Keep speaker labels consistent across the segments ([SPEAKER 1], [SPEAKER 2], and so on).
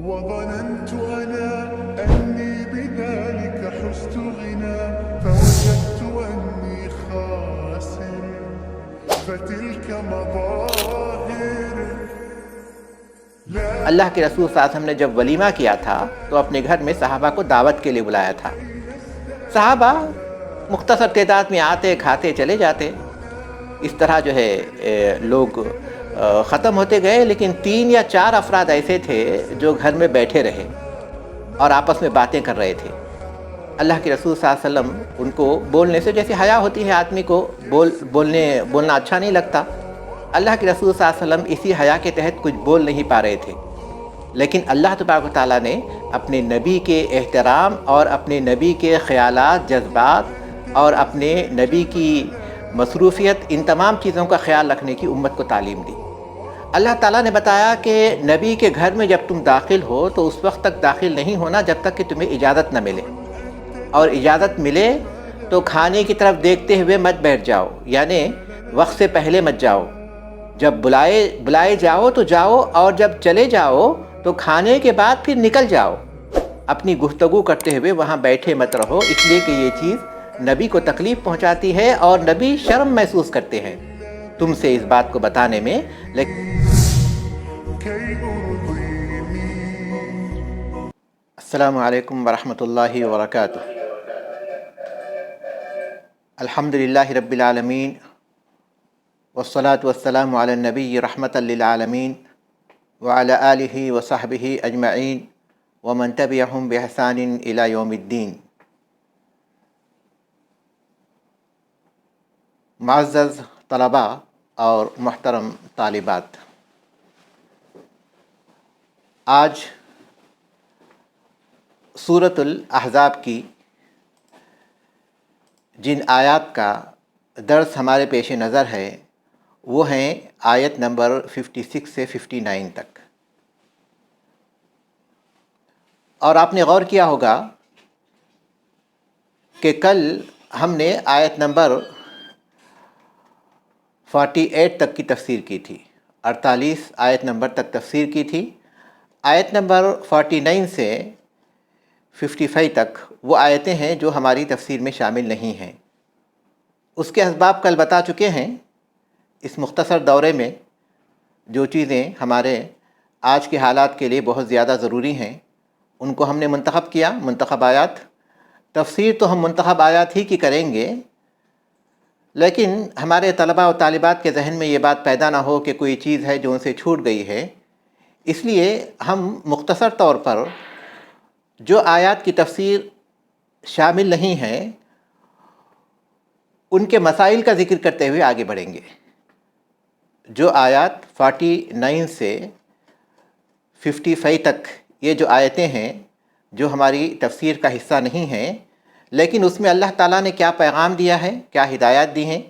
[SPEAKER 1] وظننت أنا أني بذلك حزت غنى فوجدت أني خاسر فتلك مظاهر.
[SPEAKER 2] اللہ کے رسول صلی اللہ علیہ وسلم نے جب ولیمہ کیا تھا تو اپنے گھر میں صحابہ کو دعوت کے لیے بلایا تھا. صحابہ مختصر تعداد میں آتے کھاتے چلے جاتے. اس طرح جو ہے لوگ ختم ہوتے گئے، لیکن 3 یا 4 افراد ایسے تھے جو گھر میں بیٹھے رہے اور آپس میں باتیں کر رہے تھے. اللہ کے رسول صلی اللہ علیہ وسلم ان کو بولنے سے، جیسے حیا ہوتی ہے آدمی کو بولنا اچھا نہیں لگتا، اللہ کے رسول صلی اللہ علیہ وسلم اسی حیا کے تحت کچھ بول نہیں پا رہے تھے. لیکن اللہ تبارک و تعالیٰ نے اپنے نبی کے احترام اور اپنے نبی کے خیالات، جذبات اور اپنے نبی کی مصروفیت، ان تمام چیزوں کا خیال رکھنے کی امت کو تعلیم دی. اللہ تعالیٰ نے بتایا کہ نبی کے گھر میں جب تم داخل ہو تو اس وقت تک داخل نہیں ہونا جب تک کہ تمہیں اجازت نہ ملے، اور اجازت ملے تو کھانے کی طرف دیکھتے ہوئے مت بیٹھ جاؤ، یعنی وقت سے پہلے مت جاؤ. جب بلائے جاؤ تو جاؤ، اور جب چلے جاؤ تو کھانے کے بعد پھر نکل جاؤ. اپنی گفتگو کرتے ہوئے وہاں بیٹھے مت رہو، اس لیے کہ یہ چیز نبی کو تکلیف پہنچاتی ہے اور نبی شرم محسوس کرتے ہیں تم سے اس بات کو بتانے میں. السلام علیکم ورحمۃ اللہ وبرکاتہ. الحمدللہ رب العالمین والصلاة والسلام علی النبی رحمۃ للعالمین وعلی آلہ وصحبہ اجمعین ومن تبعہم بإحسان الی یوم الدین. معزز طلباء اور محترم طالبات، آج سورۃ الاحزاب کی جن آیات کا درس ہمارے پیش نظر ہے وہ ہیں آیت نمبر 56 سے 59 تک. اور آپ نے غور کیا ہوگا کہ کل ہم نے آیت نمبر 48 تک کی تفسیر کی تھی، 48 آیت نمبر تک تفسیر کی تھی. آیت نمبر 49 سے 55 تک وہ آیتیں ہیں جو ہماری تفسیر میں شامل نہیں ہیں. اس کے اسباب کل بتا چکے ہیں. اس مختصر دورے میں جو چیزیں ہمارے آج کے حالات کے لیے بہت زیادہ ضروری ہیں ان کو ہم نے منتخب کیا، منتخب آیات. تفسیر تو ہم منتخب آیات ہی کی کریں گے، لیکن ہمارے طلباء و طالبات کے ذہن میں یہ بات پیدا نہ ہو کہ کوئی چیز ہے جو ان سے چھوٹ گئی ہے، اس لیے ہم مختصر طور پر جو آیات کی تفسیر شامل نہیں ہیں ان کے مسائل کا ذکر کرتے ہوئے آگے بڑھیں گے. جو آیات 49 سے 55 تک یہ جو آیتیں ہیں جو ہماری تفسیر کا حصہ نہیں ہیں، لیکن اس میں اللہ تعالیٰ نے کیا پیغام دیا ہے، کیا ہدایات دی ہیں،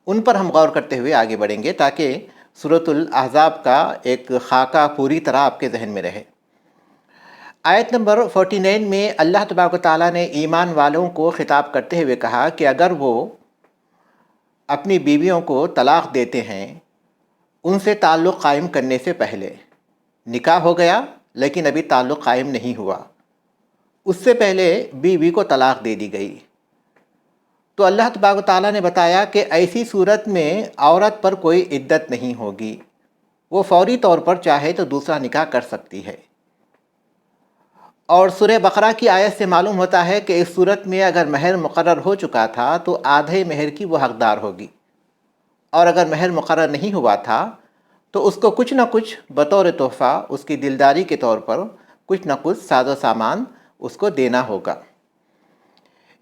[SPEAKER 2] ان پر ہم غور کرتے ہوئے آگے بڑھیں گے تاکہ سورۃ الاحزاب کا ایک خاکہ پوری طرح آپ کے ذہن میں رہے. آیت نمبر 49 میں اللہ تبارک و تعالیٰ نے ایمان والوں کو خطاب کرتے ہوئے کہا کہ اگر وہ اپنی بیویوں کو طلاق دیتے ہیں ان سے تعلق قائم کرنے سے پہلے، نکاح ہو گیا لیکن ابھی تعلق قائم نہیں ہوا، اس سے پہلے بیوی کو طلاق دے دی گئی، تو اللہ تبارک و تعالیٰ نے بتایا کہ ایسی صورت میں عورت پر کوئی عدت نہیں ہوگی، وہ فوری طور پر چاہے تو دوسرا نکاح کر سکتی ہے. اور سورہ بقرہ کی آیت سے معلوم ہوتا ہے کہ اس صورت میں اگر مہر مقرر ہو چکا تھا تو آدھے مہر کی وہ حقدار ہوگی، اور اگر مہر مقرر نہیں ہوا تھا تو اس کو کچھ نہ کچھ بطور تحفہ، اس کی دلداری کے طور پر کچھ نہ کچھ ساز و سامان اس کو دینا ہوگا.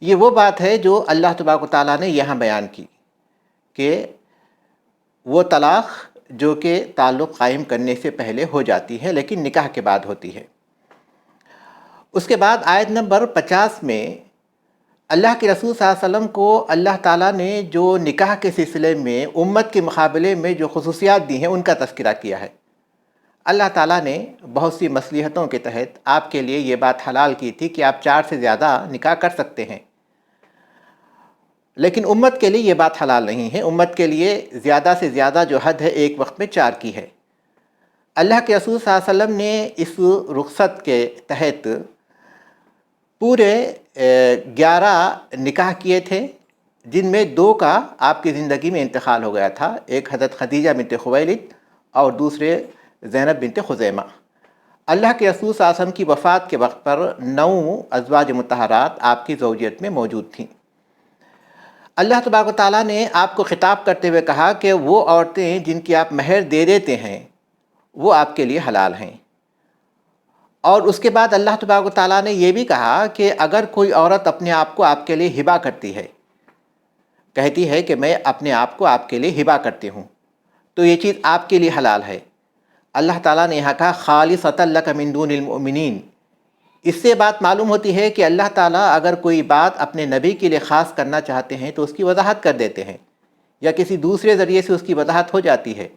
[SPEAKER 2] یہ وہ بات ہے جو اللہ تبارک و تعالیٰ نے یہاں بیان کی کہ وہ طلاق جو کہ تعلق قائم کرنے سے پہلے ہو جاتی ہے لیکن نکاح کے بعد ہوتی ہے. اس کے بعد آیت نمبر 50 میں اللہ کے رسول صلی اللہ علیہ وسلم کو اللہ تعالیٰ نے جو نکاح کے سلسلے میں امت کے مقابلے میں جو خصوصیات دی ہیں ان کا تذکرہ کیا ہے. اللہ تعالیٰ نے بہت سی مصلحتوں کے تحت آپ کے لیے یہ بات حلال کی تھی کہ آپ 4 سے زیادہ نکاح کر سکتے ہیں، لیکن امت کے لیے یہ بات حلال نہیں ہے. امت کے لیے زیادہ سے زیادہ جو حد ہے ایک وقت میں 4 کی ہے. اللہ کے رسول صلی اللہ علیہ وسلم نے اس رخصت کے تحت پورے 11 نکاح کیے تھے، جن میں 2 کا آپ کی زندگی میں انتقال ہو گیا تھا، ایک حضرت خدیجہ بنت خویلد اور دوسرے زینب بنت خزیمہ۔ اللہ کے رسول صلی اللہ علیہ وسلم کی وفات کے وقت پر 9 ازواج مطہرات آپ کی زوجیت میں موجود تھیں۔ اللہ تبارک و تعالیٰ نے آپ کو خطاب کرتے ہوئے کہا کہ وہ عورتیں جن کی آپ مہر دے دیتے ہیں وہ آپ کے لیے حلال ہیں، اور اس کے بعد اللہ تبارک و تعالیٰ نے یہ بھی کہا کہ اگر کوئی عورت اپنے آپ کو آپ کے لیے ہبہ کرتی ہے، کہتی ہے کہ میں اپنے آپ کو آپ کے لیے ہبہ کرتی ہوں، تو یہ چیز آپ کے لیے حلال ہے۔ اللہ تعالیٰ نے یہاں کہا خالصۃ لک من دون المؤمنین۔ اس سے بات معلوم ہوتی ہے کہ اللہ تعالیٰ اگر کوئی بات اپنے نبی کے لیے خاص کرنا چاہتے ہیں تو اس کی وضاحت کر دیتے ہیں، یا کسی دوسرے ذریعے سے اس کی وضاحت ہو جاتی ہے۔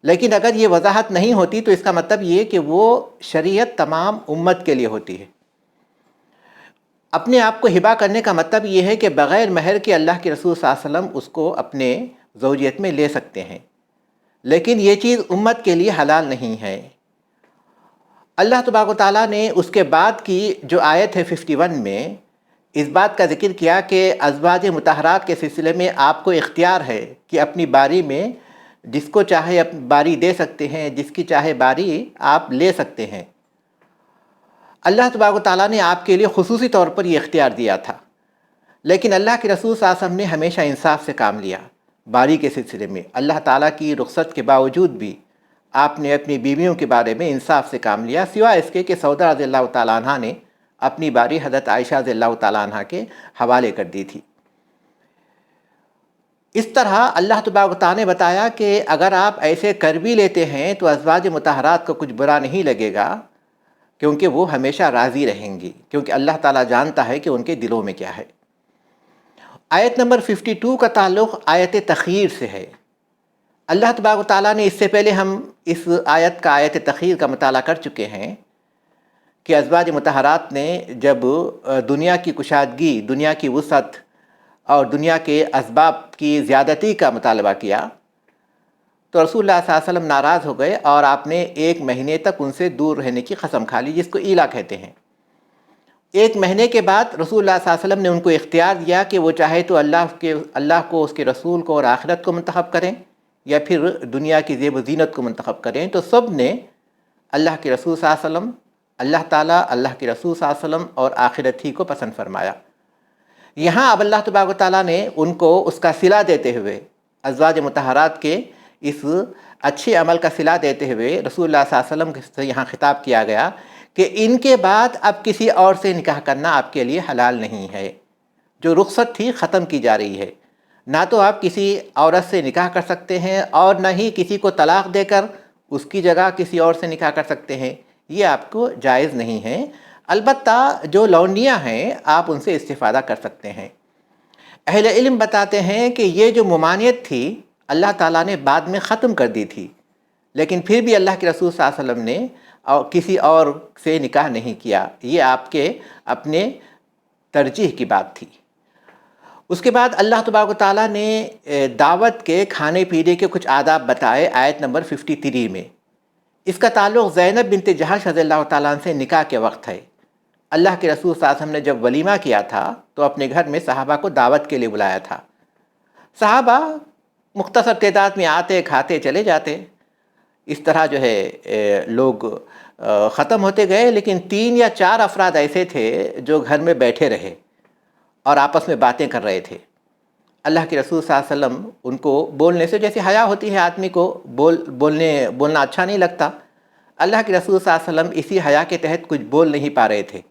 [SPEAKER 2] لیکن اگر یہ وضاحت نہیں ہوتی تو اس کا مطلب یہ کہ وہ شریعت تمام امت کے لیے ہوتی ہے۔ اپنے آپ کو ہبہ کرنے کا مطلب یہ ہے کہ بغیر مہر کے اللہ کے رسول صلی اللہ علیہ وسلم اس کو اپنے زوجیت میں لے سکتے ہیں، لیکن یہ چیز امت کے لیے حلال نہیں ہے۔ اللہ تبارک و تعالیٰ نے اس کے بعد کی جو آیت ہے 51 میں اس بات کا ذکر کیا کہ ازواج مطہرات کے سلسلے میں آپ کو اختیار ہے کہ اپنی باری میں جس کو چاہے اپنی باری دے سکتے ہیں، جس کی چاہے باری آپ لے سکتے ہیں۔ اللہ تبارک و تعالیٰ نے آپ کے لیے خصوصی طور پر یہ اختیار دیا تھا، لیکن اللہ کے رسول صلی اللہ علیہ وسلم نے ہمیشہ انصاف سے کام لیا۔ باری کے سلسلے میں اللہ تعالیٰ کی رخصت کے باوجود بھی آپ نے اپنی بیویوں کے بارے میں انصاف سے کام لیا، سوائے اس کے کہ سودا رضی اللہ تعالیٰ عنہ نے اپنی باری حضرت عائشہ رضی اللہ تعالیٰ عنہ کے حوالے کر دی تھی۔ اس طرح اللہ تبارک و تعالیٰ نے بتایا کہ اگر آپ ایسے کر بھی لیتے ہیں تو ازواج مطہرات کو کچھ برا نہیں لگے گا، کیونکہ وہ ہمیشہ راضی رہیں گی، کیونکہ اللہ تعالیٰ جانتا ہے کہ ان کے دلوں میں کیا ہے۔ آیت نمبر 52 کا تعلق آیت تخیر سے ہے۔ اللہ تبارک و تعالیٰ نے اس سے پہلے ہم اس آیت کا آیت تخیر کا مطالعہ کر چکے ہیں کہ ازواج مطہرات نے جب دنیا کی کشادگی، دنیا کی وسعت اور دنیا کے اسباب کی زیادتی کا مطالبہ کیا تو رسول اللہ صلی اللہ علیہ وسلم ناراض ہو گئے اور آپ نے 1 مہینے تک ان سے دور رہنے کی قسم کھا لی، جس کو ایلا کہتے ہیں۔ 1 مہینے کے بعد رسول اللہ صلی اللہ علیہ وسلم نے ان کو اختیار دیا کہ وہ چاہے تو اللہ کو، اس کے رسول کو اور آخرت کو منتخب کریں، یا پھر دنیا کی زیب و زینت کو منتخب کریں۔ تو سب نے اللہ کے رسول صلی اللہ علیہ وسلم، اللہ تعالیٰ، اللہ کے رسول صلی اللہ علیہ وسلم اور آخرت ہی کو پسند فرمایا۔ یہاں اب اللہ تبارک و تعالیٰ نے ان کو اس کا صلہ دیتے ہوئے، ازواج مطہرات کے اس اچھے عمل کا صلہ دیتے ہوئے رسول اللہ صلی اللہ علیہ وسلم سے یہاں خطاب کیا گیا کہ ان کے بعد اب کسی اور سے نکاح کرنا آپ کے لیے حلال نہیں ہے۔ جو رخصت تھی ختم کی جا رہی ہے، نہ تو آپ کسی عورت سے نکاح کر سکتے ہیں اور نہ ہی کسی کو طلاق دے کر اس کی جگہ کسی اور سے نکاح کر سکتے ہیں، یہ آپ کو جائز نہیں ہے۔ البتہ جو لونڈیاں ہیں آپ ان سے استفادہ کر سکتے ہیں۔ اہل علم بتاتے ہیں کہ یہ جو ممانعت تھی اللہ تعالیٰ نے بعد میں ختم کر دی تھی، لیکن پھر بھی اللہ کے رسول صلی اللہ علیہ وسلم نے کسی اور سے نکاح نہیں کیا، یہ آپ کے اپنے ترجیح کی بات تھی۔ اس کے بعد اللہ تبارک و تعالیٰ نے دعوت کے کھانے پینے کے کچھ آداب بتائے آیت نمبر 53 میں۔ اس کا تعلق زینب بنت جہش رضی اللہ تعالیٰ عنہ سے نکاح کے وقت ہے۔ اللہ کے رسول صلی اللہ علیہ وسلم نے جب ولیمہ کیا تھا تو اپنے گھر میں صحابہ کو دعوت کے لیے بلایا تھا۔ صحابہ مختصر تعداد میں آتے، کھاتے، چلے جاتے۔ اس طرح جو ہے لوگ ختم ہوتے گئے، لیکن 3 یا 4 افراد ایسے تھے جو گھر میں بیٹھے رہے اور آپس میں باتیں کر رہے تھے۔ اللہ کے رسول صلی اللہ علیہ وسلم ان کو بولنے سے، جیسے حیا ہوتی ہے آدمی کو، بولنا اچھا نہیں لگتا، اللہ کے رسول صلی اللہ علیہ وسلم اسی حیا کے تحت کچھ بول نہیں پا رہے تھے،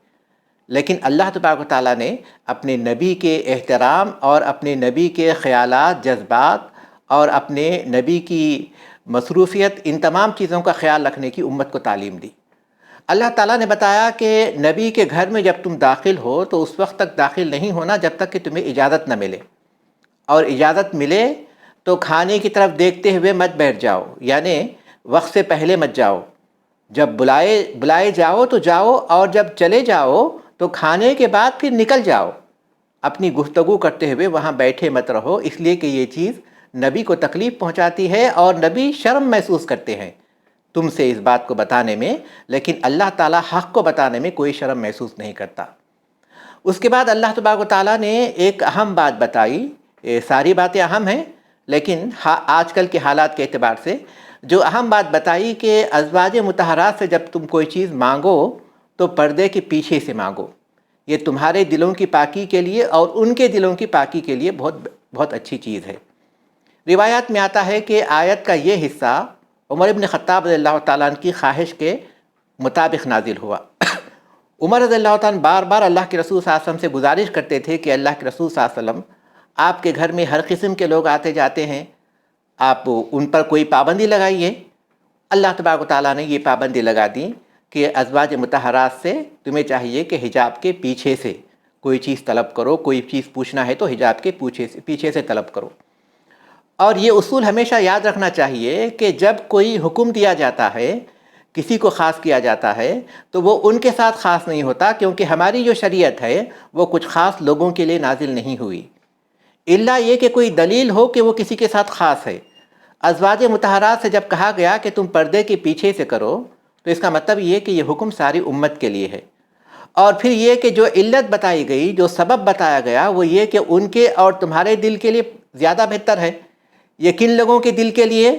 [SPEAKER 2] لیکن اللہ تبارک و تعالیٰ نے اپنے نبی کے احترام اور اپنے نبی کے خیالات، جذبات اور اپنے نبی کی مصروفیت، ان تمام چیزوں کا خیال رکھنے کی امت کو تعلیم دی۔ اللہ تعالیٰ نے بتایا کہ نبی کے گھر میں جب تم داخل ہو تو اس وقت تک داخل نہیں ہونا جب تک کہ تمہیں اجازت نہ ملے، اور اجازت ملے تو کھانے کی طرف دیکھتے ہوئے مت بیٹھ جاؤ، یعنی وقت سے پہلے مت جاؤ۔ جب بلائے جاؤ تو جاؤ، اور جب چلے جاؤ تو کھانے کے بعد پھر نکل جاؤ۔ اپنی گفتگو کرتے ہوئے وہاں بیٹھے مت رہو، اس لیے کہ یہ چیز نبی کو تکلیف پہنچاتی ہے اور نبی شرم محسوس کرتے ہیں۔ تم سے اس بات کو بتانے میں، لیکن اللہ تعالیٰ حق کو بتانے میں کوئی شرم محسوس نہیں کرتا۔ اس کے بعد اللہ تبارک و تعالیٰ نے ایک اہم بات بتائی، ساری باتیں اہم ہیں لیکن آج کل کے حالات کے اعتبار سے جو اہم بات بتائی کہ ازواج مطہرات سے جب تم کوئی چیز مانگو تو پردے کے پیچھے سے مانگو، یہ تمہارے دلوں کی پاکی کے لیے اور ان کے دلوں کی پاکی کے لیے بہت اچھی چیز ہے۔ روایات میں آتا ہے کہ آیت کا یہ حصہ عمر ابن خطاب رضی اللہ تعالیٰ عنہ کی خواہش کے مطابق نازل ہوا۔ عمر رضی اللہ تعالیٰ عنہ بار بار اللہ کے رسول صلی اللہ علیہ وسلم سے گزارش کرتے تھے کہ اللہ کے رسول صلی اللہ علیہ وسلم آپ کے گھر میں ہر قسم کے لوگ آتے جاتے ہیں، آپ ان پر کوئی پابندی لگائیے۔ اللہ تبارک و تعالیٰ نے یہ پابندی لگا دی کہ ازواج مطہرات سے تمہیں چاہیے کہ حجاب کے پیچھے سے کوئی چیز طلب کرو، کوئی چیز پوچھنا ہے تو حجاب کے پیچھے سے طلب کرو۔ اور یہ اصول ہمیشہ یاد رکھنا چاہیے کہ جب کوئی حکم دیا جاتا ہے، کسی کو خاص کیا جاتا ہے تو وہ ان کے ساتھ خاص نہیں ہوتا، کیونکہ ہماری جو شریعت ہے وہ کچھ خاص لوگوں کے لیے نازل نہیں ہوئی، الا یہ کہ کوئی دلیل ہو کہ وہ کسی کے ساتھ خاص ہے۔ ازواج مطہرات سے جب کہا گیا کہ تم پردے کے پیچھے سے کرو تو اس کا مطلب یہ کہ یہ حکم ساری امت کے لیے ہے۔ اور پھر یہ کہ جو علت بتائی گئی، جو سبب بتایا گیا، وہ یہ کہ ان کے اور تمہارے دل کے لیے زیادہ بہتر ہے۔ یہ کن لوگوں کے دل کے لیے؟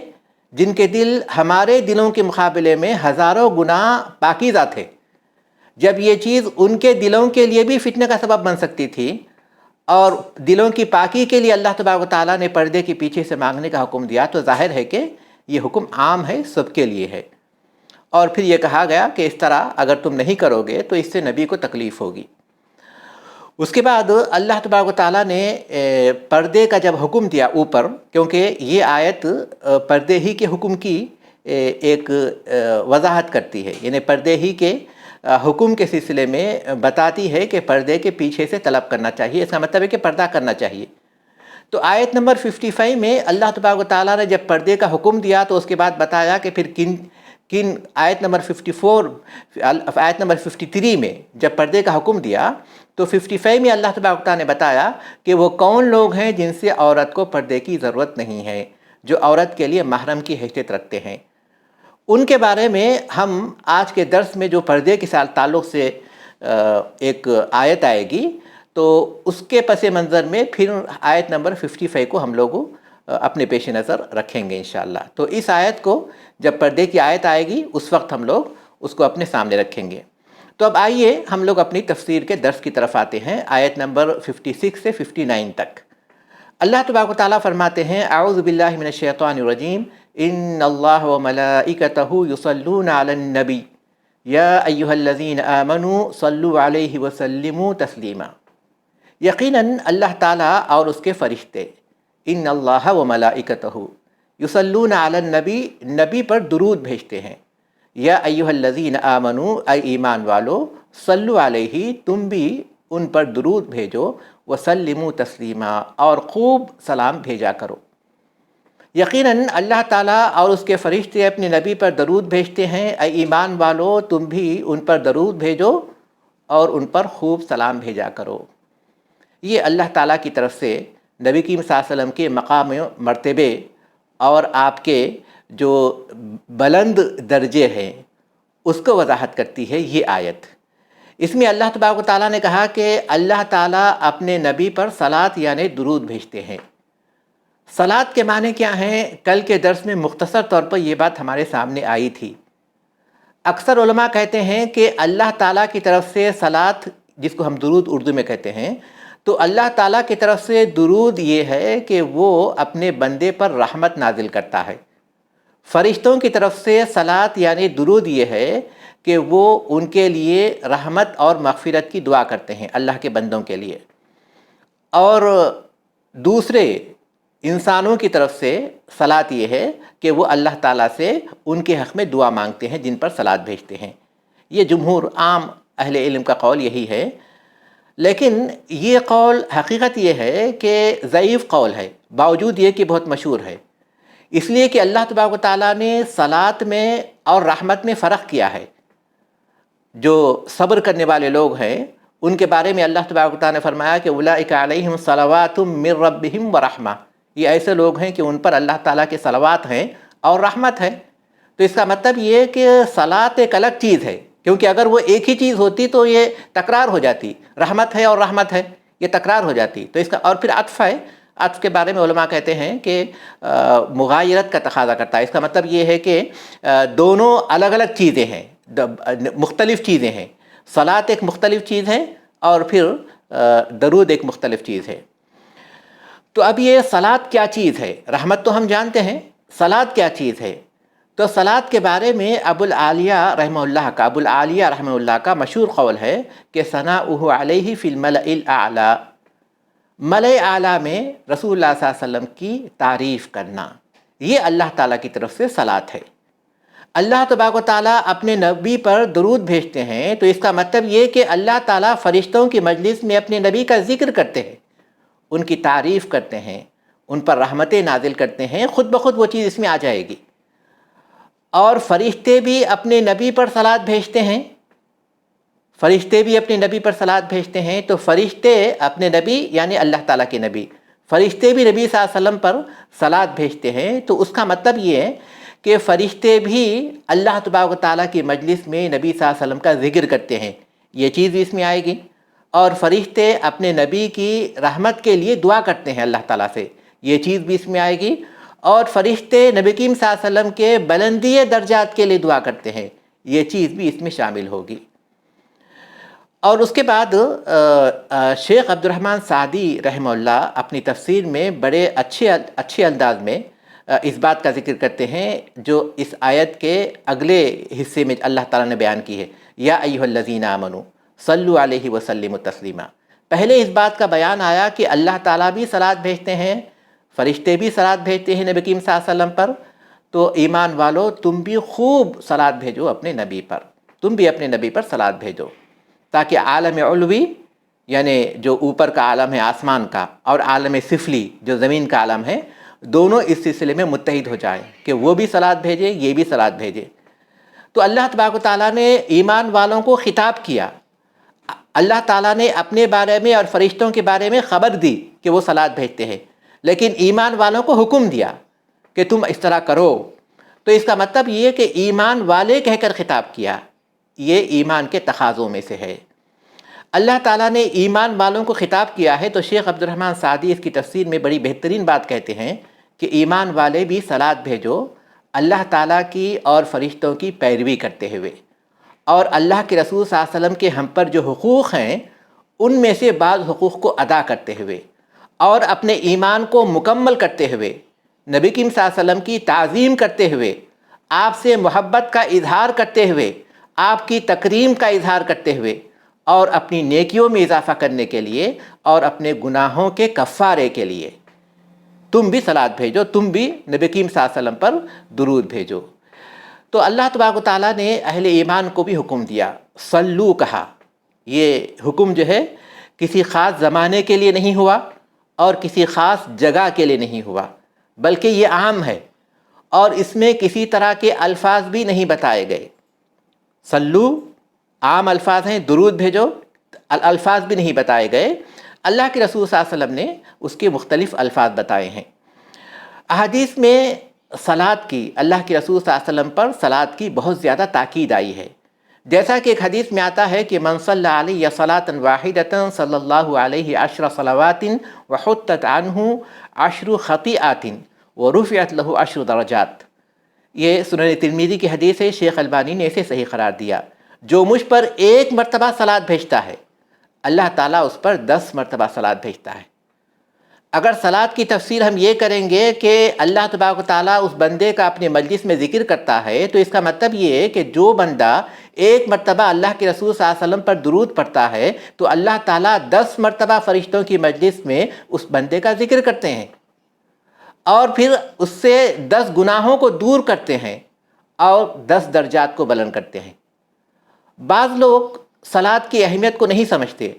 [SPEAKER 2] جن کے دل ہمارے دلوں کے مقابلے میں ہزاروں گنا پاکیزہ تھے۔ جب یہ چیز ان کے دلوں کے لیے بھی فتنہ کا سبب بن سکتی تھی اور دلوں کی پاکی کے لیے اللہ تبارک و تعالیٰ نے پردے کے پیچھے سے مانگنے کا حکم دیا، تو ظاہر ہے کہ یہ حکم عام ہے، سب کے لیے ہے۔ اور پھر یہ کہا گیا کہ اس طرح اگر تم نہیں کرو گے تو اس سے نبی کو تکلیف ہوگی۔ اس کے بعد اللہ تبارک و تعالیٰ نے پردے کا جب حکم دیا اوپر، کیونکہ یہ آیت پردے ہی کے حکم کی ایک وضاحت کرتی ہے، یعنی پردے ہی کے حکم کے سلسلے میں بتاتی ہے کہ پردے کے پیچھے سے طلب کرنا چاہیے، اس کا مطلب ہے کہ پردہ کرنا چاہیے۔ تو آیت نمبر 55 میں اللہ تبارک و تعالیٰ نے جب پردے کا حکم دیا تو اس کے بعد بتایا کہ پھر کن آیت نمبر 53 میں جب پردے کا حکم دیا تو 55 میں اللہ تبارک و تعالیٰ نے بتایا کہ وہ کون لوگ ہیں جن سے عورت کو پردے کی ضرورت نہیں ہے، جو عورت کے لیے محرم کی حیثیت رکھتے ہیں۔ ان کے بارے میں ہم آج کے درس میں جو پردے کے ساتھ تعلق سے ایک آیت آئے گی تو اس کے پس منظر میں پھر آیت نمبر 55 کو ہم لوگ اپنے پیش نظر رکھیں گے انشاءاللہ۔ تو اس آیت کو جب پردے کی آیت آئے گی اس وقت ہم لوگ اس کو اپنے سامنے رکھیں گے۔ تو اب آئیے ہم لوگ اپنی تفسیر کے درس کی طرف آتے ہیں، آیت نمبر 56 سے 59 تک۔ اللہ تبارک و تعالیٰ فرماتے ہیں، اعوذ باللہ من الشیطان الرجیم، ان اللہ وملائکتہ یصلون علی النبی یا ایہا الذین آمنوا صلوا علیہ وسلموا تسلیما۔ یقیناً اللہ تعالیٰ اور اس کے فرشتے، ان اللہ وملائکتہ یصلون علی النبی، نبی پر درود بھیجتے ہیں، یا ایہا الذین آمنوا، اے ایمان والو، صلو علیہ، تم بھی ان پر درود بھیجو، وسلموا تسلیما، اور خوب سلام بھیجا کرو۔ یقیناً اللہ تعالیٰ اور اس کے فرشتے اپنے نبی پر درود بھیجتے ہیں، اے ایمان والو تم بھی ان پر درود بھیجو اور ان پر خوب سلام بھیجا کرو۔ یہ اللہ تعالیٰ کی طرف سے نبی کریم صلی اللہ علیہ وسلم کے مقام مرتبے اور آپ کے جو بلند درجے ہیں اس کو وضاحت کرتی ہے یہ آیت۔ اس میں اللہ تبارک و تعالیٰ نے کہا کہ اللہ تعالیٰ اپنے نبی پر صلاۃ یعنی درود بھیجتے ہیں۔ صلاۃ کے معنی کیا ہیں؟ کل کے درس میں مختصر طور پر یہ بات ہمارے سامنے آئی تھی۔ اکثر علماء کہتے ہیں کہ اللہ تعالیٰ کی طرف سے صلاۃ، جس کو ہم درود اردو میں کہتے ہیں، تو اللہ تعالیٰ کی طرف سے درود یہ ہے کہ وہ اپنے بندے پر رحمت نازل کرتا ہے۔ فرشتوں کی طرف سے صلاۃ یعنی درود یہ ہے کہ وہ ان کے لیے رحمت اور مغفرت کی دعا کرتے ہیں، اللہ کے بندوں کے لیے۔ اور دوسرے انسانوں کی طرف سے صلاۃ یہ ہے کہ وہ اللہ تعالیٰ سے ان کے حق میں دعا مانگتے ہیں جن پر صلاۃ بھیجتے ہیں۔ یہ جمہور عام اہل علم کا قول یہی ہے، لیکن یہ قول حقیقت یہ ہے کہ ضعیف قول ہے، باوجود یہ کہ بہت مشہور ہے، اس لیے کہ اللہ تبارک و تعالیٰ نے صلاۃ میں اور رحمت میں فرق کیا ہے۔ جو صبر کرنے والے لوگ ہیں ان کے بارے میں اللہ تبارک و تعالیٰ نے فرمایا کہ اولئک علیہم صلوات من ربہم ورحمہ، یہ ایسے لوگ ہیں کہ ان پر اللہ تعالیٰ کے صلوات ہیں اور رحمت ہے۔ تو اس کا مطلب یہ ہے کہ صلات ایک الگ چیز ہے، کیونکہ اگر وہ ایک ہی چیز ہوتی تو یہ تکرار ہو جاتی، رحمت ہے اور رحمت ہے، یہ تکرار ہو جاتی۔ تو اس کا اور پھر عطف ہے، عطف کے بارے میں علماء کہتے ہیں کہ مغایرت کا تقاضا کرتا ہے۔ اس کا مطلب یہ ہے کہ دونوں الگ الگ چیزیں ہیں، مختلف چیزیں ہیں۔ صلات ایک مختلف چیز ہے اور پھر درود ایک مختلف چیز ہے۔ تو اب یہ صلات کیا چیز ہے؟ رحمت تو ہم جانتے ہیں، صلات کیا چیز ہے؟ تو صلات کے بارے میں ابو العالیہ رحمہ اللہ کا مشہور قول ہے کہ ثناؤہ علیہ فی الملأ الاعلی، ملأ اعلیٰ میں رسول اللہ صلی اللہ علیہ وسلم کی تعریف کرنا، یہ اللہ تعالیٰ کی طرف سے صلات ہے۔ اللہ تبارک و تعالیٰ اپنے نبی پر درود بھیجتے ہیں تو اس کا مطلب یہ کہ اللہ تعالیٰ فرشتوں کی مجلس میں اپنے نبی کا ذکر کرتے ہیں، ان کی تعریف کرتے ہیں، ان پر رحمتیں نازل کرتے ہیں، خود بخود وہ چیز اس میں آ جائے گی۔ اور فرشتے بھی اپنے نبی پر صلات بھیجتے ہیں، فرشتے بھی اپنے نبی پر صلات بھیجتے ہیں۔ تو فرشتے اپنے نبی یعنی اللہ تعالیٰ کے نبی، فرشتے بھی نبی صلی اللہ علیہ وسلم پر صلات بھیجتے ہیں، تو اس کا مطلب یہ ہے کہ فرشتے بھی اللہ تبارک و تعالیٰ کی مجلس میں نبی صلی اللہ علیہ وسلم کا ذکر کرتے ہیں، یہ چیز بھی اس میں آئے گی۔ اور فرشتے اپنے نبی کی رحمت کے لیے دعا کرتے ہیں اللہ تعالیٰ سے، یہ چیز بھی اس میں آئے گی۔ اور فرشتے نبی کریم صلی اللہ علیہ وسلم کے بلندی درجات کے لیے دعا کرتے ہیں، یہ چیز بھی اس میں شامل ہوگی۔ اور اس کے بعد شیخ عبد الرحمن سعدی رحمہ اللہ اپنی تفسیر میں بڑے اچھے انداز میں اس بات کا ذکر کرتے ہیں جو اس آیت کے اگلے حصے میں اللہ تعالیٰ نے بیان کی ہے، یا ایھا الذین آمنوا صلوا علیہ وسلموا تسلیما۔ پہلے اس بات کا بیان آیا کہ اللہ تعالیٰ بھی صلات بھیجتے ہیں، فرشتے بھی صلات بھیجتے ہیں نبی کریم صلی اللہ علیہ وسلم پر، تو ایمان والو تم بھی خوب صلات بھیجو اپنے نبی پر، تم بھی اپنے نبی پر صلات بھیجو، تاکہ عالم علوی یعنی جو اوپر کا عالم ہے آسمان کا، اور عالم سفلی جو زمین کا عالم ہے، دونوں اس سلسلے میں متحد ہو جائیں کہ وہ بھی صلات بھیجے، یہ بھی صلات بھیجے۔ تو اللہ تبارک و تعالیٰ نے ایمان والوں کو خطاب کیا، اللہ تعالیٰ نے اپنے بارے میں اور فرشتوں کے بارے میں خبر دی کہ وہ صلات بھیجتے ہیں، لیکن ایمان والوں کو حکم دیا کہ تم اس طرح کرو۔ تو اس کا مطلب یہ کہ ایمان والے کہہ کر خطاب کیا، یہ ایمان کے تقاضوں میں سے ہے۔ اللہ تعالیٰ نے ایمان والوں کو خطاب کیا ہے، تو شیخ عبد الرحمن سعدی اس کی تفسیر میں بڑی بہترین بات کہتے ہیں کہ ایمان والے بھی صلات بھیجو اللہ تعالیٰ کی اور فرشتوں کی پیروی کرتے ہوئے، اور اللہ کے رسول صلی اللہ علیہ وسلم کے ہم پر جو حقوق ہیں ان میں سے بعض حقوق کو ادا کرتے ہوئے، اور اپنے ایمان کو مکمل کرتے ہوئے، نبی کریم صلی اللہ علیہ وسلم کی تعظیم کرتے ہوئے، آپ سے محبت کا اظہار کرتے ہوئے، آپ کی تکریم کا اظہار کرتے ہوئے، اور اپنی نیکیوں میں اضافہ کرنے کے لیے اور اپنے گناہوں کے کفارے کے لیے تم بھی صلات بھیجو، تم بھی نبی کریم صلی اللہ علیہ وسلم پر درود بھیجو۔ تو اللہ تبارک و تعالیٰ نے اہل ایمان کو بھی حکم دیا، صلو کہا۔ یہ حکم جو ہے کسی خاص زمانے کے لیے نہیں ہوا اور کسی خاص جگہ کے لیے نہیں ہوا، بلکہ یہ عام ہے، اور اس میں کسی طرح کے الفاظ بھی نہیں بتائے گئے۔ صلو عام الفاظ ہیں، درود بھیجو الفاظ بھی نہیں بتائے گئے۔ اللہ کے رسول صلی اللہ علیہ وسلم نے اس کے مختلف الفاظ بتائے ہیں۔ احادیث میں صلات کی، اللہ کے رسول صلی اللہ علیہ وسلم پر صلات کی بہت زیادہ تاکید آئی ہے، جیسا کہ ایک حدیث میں آتا ہے کہ من صلی علیہ صلاۃ واحدۃ صلی اللہ علیہ عشر صلوات وحطت عنہ عشر خطیئات ورفعت لہ عشر درجات۔ یہ سنن ترمذی کی حدیث ہے، شیخ البانی نے اسے صحیح قرار دیا۔ جو مجھ پر ایک مرتبہ صلات بھیجتا ہے اللہ تعالیٰ اس پر 10 مرتبہ صلات بھیجتا ہے۔ اگر صلات کی تفسیر ہم یہ کریں گے کہ اللہ تبارک و تعالیٰ اس بندے کا اپنے مجلس میں ذکر کرتا ہے، تو اس کا مطلب یہ ہے کہ جو بندہ ایک مرتبہ اللہ کے رسول صلی اللہ علیہ وسلم پر درود پڑھتا ہے تو اللہ تعالیٰ 10 مرتبہ فرشتوں کی مجلس میں اس بندے کا ذکر کرتے ہیں، اور پھر اس سے 10 گناہوں کو دور کرتے ہیں اور 10 درجات کو بلند کرتے ہیں۔ بعض لوگ صلات کی اہمیت کو نہیں سمجھتے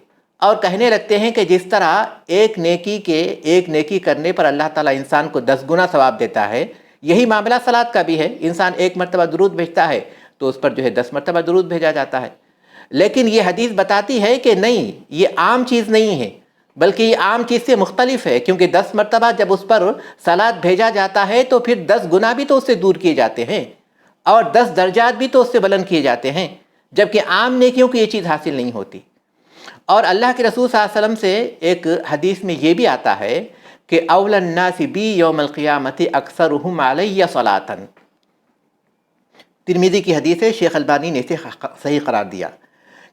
[SPEAKER 2] اور کہنے لگتے ہیں کہ جس طرح ایک نیکی کرنے پر اللہ تعالیٰ انسان کو 10 گنا ثواب دیتا ہے، یہی معاملہ صلات کا بھی ہے۔ انسان ایک مرتبہ درود بھیجتا ہے تو اس پر 10 مرتبہ درود بھیجا جاتا ہے۔ لیکن یہ حدیث بتاتی ہے کہ نہیں، یہ عام چیز نہیں ہے، بلکہ یہ عام چیز سے مختلف ہے، کیونکہ 10 مرتبہ جب اس پر صلات بھیجا جاتا ہے تو پھر 10 گنا بھی تو اس سے دور کیے جاتے ہیں، اور 10 درجات بھی تو اس سے بلند کیے جاتے ہیں، جبکہ عام نیکیوں کو یہ چیز حاصل نہیں ہوتی۔ اور اللہ کے رسول صلی اللہ علیہ وسلم سے ایک حدیث میں یہ بھی آتا ہے کہ اول الناس بی یوم القیامت اکثرہم علی صلاۃ، ترمذی کی حدیث ہے، شیخ البانی نے اسے صحیح قرار دیا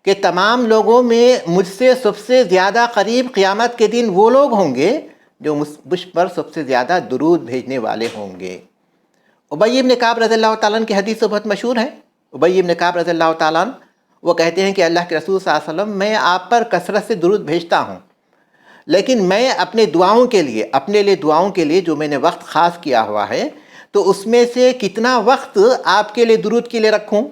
[SPEAKER 2] کہ تمام لوگوں میں مجھ سے سب سے زیادہ قریب قیامت کے دن وہ لوگ ہوں گے جو مجھ پر سب سے زیادہ درود بھیجنے والے ہوں گے۔ ابی بن کعب رضی اللہ تعالیٰ عنہ کی حدیث تو بہت مشہور ہے۔ ابی بن کعب رضی اللہ تعالیٰ عنہ وہ کہتے ہیں کہ اللہ کے رسول صلی اللہ علیہ وسلم میں آپ پر کثرت سے درود بھیجتا ہوں، لیکن میں اپنے دعاؤں کے لیے، اپنے لیے دعاؤں کے لیے جو میں نے وقت خاص کیا ہوا ہے، تو اس میں سے کتنا وقت آپ کے لیے درود کے لیے رکھوں؟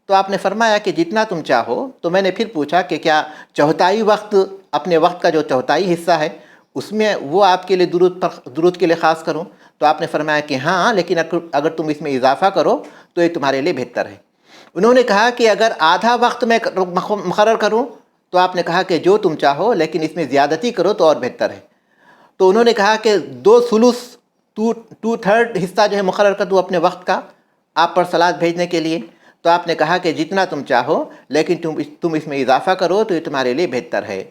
[SPEAKER 2] تو آپ نے فرمایا کہ جتنا تم چاہو۔ تو میں نے پھر پوچھا کہ کیا چوتھائی وقت، اپنے وقت کا جو چوتھائی حصہ ہے اس میں وہ آپ کے لیے درود کے لیے خاص کروں؟ تو آپ نے فرمایا کہ ہاں، لیکن اگر تم اس میں اضافہ کرو تو یہ تمہارے لیے بہتر ہے۔ انہوں نے کہا کہ اگر آدھا وقت میں مقرر کروں؟ تو آپ نے کہا کہ جو تم چاہو، لیکن اس میں زیادتی کرو تو اور بہتر ہے۔ تو انہوں نے کہا کہ 2/3 حصہ جو ہے مقرر کر دوں اپنے وقت کا آپ پر صلوات بھیجنے کے لیے؟ تو آپ نے کہا کہ جتنا تم چاہو، لیکن تم اس میں اضافہ کرو تو یہ تمہارے لیے بہتر ہے۔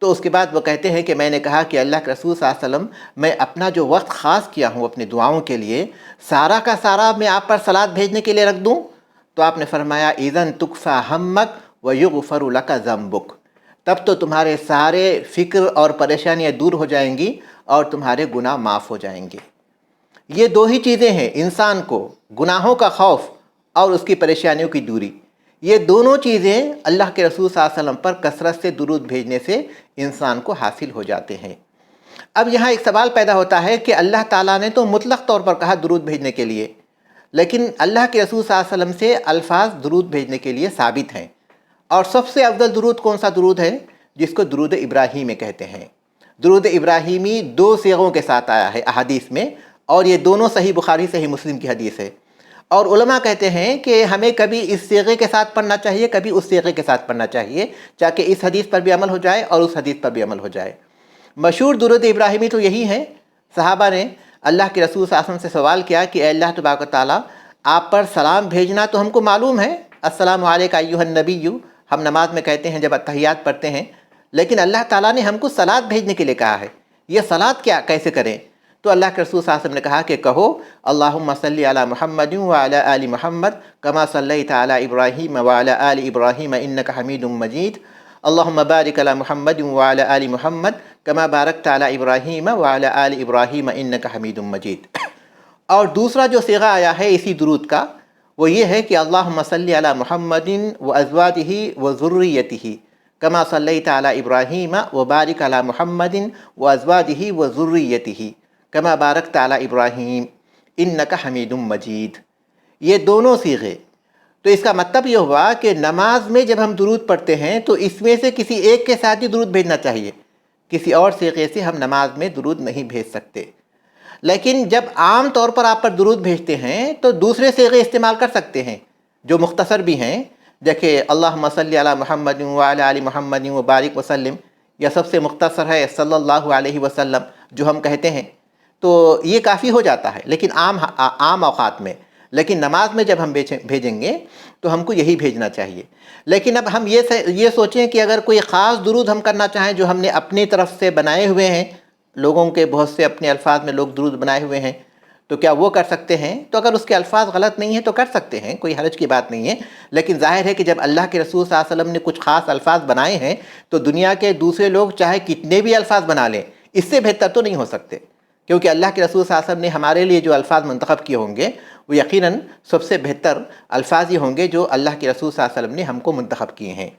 [SPEAKER 2] تو اس کے بعد وہ کہتے ہیں کہ میں نے کہا کہ اللہ کے رسول صلی اللہ علیہ وسلم، میں اپنا جو وقت خاص کیا ہوں اپنے دعاؤں کے لیے، سارا کا سارا میں آپ پر صلوات بھیجنے کے لیے رکھ دوں؟ تو آپ نے فرمایا اذن تکفی ہمک ویغفر لک ذنبک، تب تو تمہارے سارے فکر اور پریشانیاں دور ہو جائیں گی اور تمہارے گناہ معاف ہو جائیں گے۔ یہ دو ہی چیزیں ہیں انسان کو، گناہوں کا خوف اور اس کی پریشانیوں کی دوری۔ یہ دونوں چیزیں اللہ کے رسول صلی اللہ علیہ وسلم پر کثرت سے درود بھیجنے سے انسان کو حاصل ہو جاتے ہیں۔ اب یہاں ایک سوال پیدا ہوتا ہے کہ اللہ تعالیٰ نے تو مطلق طور پر کہا درود بھیجنے کے لیے، لیکن اللہ کے رسول صلی اللہ علیہ وسلم سے الفاظ درود بھیجنے کے لیے ثابت ہیں، اور سب سے افضل درود کون سا درود ہے؟ جس کو درود ابراہیمی کہتے ہیں۔ درود ابراہیمی 2 صیغوں کے ساتھ آیا ہے احادیث میں، اور یہ دونوں صحیح بخاری صحیح مسلم کی حدیث ہے۔ اور علماء کہتے ہیں کہ ہمیں کبھی اس صیغے کے ساتھ پڑھنا چاہیے، کبھی اس صیغے کے ساتھ پڑھنا چاہیے، تاکہ اس حدیث پر بھی عمل ہو جائے اور اس حدیث پر بھی عمل ہو جائے۔ مشہور درود ابراہیمی تو یہی ہے۔ صحابہ نے اللہ کے رسول صلی اللہ علیہ وسلم سے سوال کیا کہ اے اللہ تبارک و تعالیٰ، آپ پر سلام بھیجنا تو ہم کو معلوم ہے، السلام علیک ایھا النبی، ہم نماز میں کہتے ہیں جب اتحیات پڑھتے ہیں، لیکن اللہ تعالیٰ نے ہم کو صلوات بھیجنے کے لیے کہا ہے، یہ صلوات کیسے کریں؟ تو اللہ کے رسول صلی اللہ علیہ وسلم نے کہا کہ کہو اللہم صلی علی محمد وعلی آل محمد کما صلیت علی ابراہیم وعلی آل ابراہیم انک حمید مجید، اللہم بارک علی محمد وعلی آل محمد کما بارکت علی ابراہیم وعلی آل ابراہیم انک حمید مجید۔ اور دوسرا جو صیغہ آیا ہے اسی درود کا وہ یہ ہے کہ اللہم صلی علی محمد وازواجہ وذریتہ کما صلیت علی ابراہیم وبارک علی محمد وازواجہ وذریتہ کما بارکت علی ابراہیم انک حمید مجید۔ یہ دونوں صیغے، تو اس کا مطلب یہ ہوا کہ نماز میں جب ہم درود پڑھتے ہیں تو اس میں سے کسی ایک کے ساتھ ہی درود بھیجنا چاہیے، کسی اور صیغے سے ہم نماز میں درود نہیں بھیج سکتے۔ لیکن جب عام طور پر آپ پر درود بھیجتے ہیں تو دوسرے صیغے استعمال کر سکتے ہیں جو مختصر بھی ہیں، دیکھیں اللہم صلی علی محمد وعلی آل محمد وبارک وسلم، یا سب سے مختصر ہے صلی اللہ علیہ وسلم جو ہم کہتے ہیں، تو یہ کافی ہو جاتا ہے لیکن عام اوقات میں۔ لیکن نماز میں جب ہم بھیجیں گے تو ہم کو یہی بھیجنا چاہیے۔ لیکن اب ہم یہ سوچیں کہ اگر کوئی خاص درود ہم کرنا چاہیں جو ہم نے اپنی طرف سے بنائے ہوئے ہیں، لوگوں کے بہت سے اپنے الفاظ میں لوگ درود بنائے ہوئے ہیں، تو کیا وہ کر سکتے ہیں؟ تو اگر اس کے الفاظ غلط نہیں ہیں تو کر سکتے ہیں، کوئی حرج کی بات نہیں ہے۔ لیکن ظاہر ہے کہ جب اللہ کے رسول صلی اللہ علیہ وسلم نے کچھ خاص الفاظ بنائے ہیں تو دنیا کے دوسرے لوگ چاہے کتنے بھی الفاظ بنا لیں اس سے بہتر تو نہیں ہو سکتے، کیونکہ اللہ کے رسول صلی اللہ علیہ وسلم نے ہمارے لیے جو الفاظ منتخب کیے ہوں گے وہ یقیناً سب سے بہتر الفاظ ہی ہوں گے جو اللہ کے رسول صلی اللہ علیہ وسلم نے ہم کو منتخب کیے ہیں۔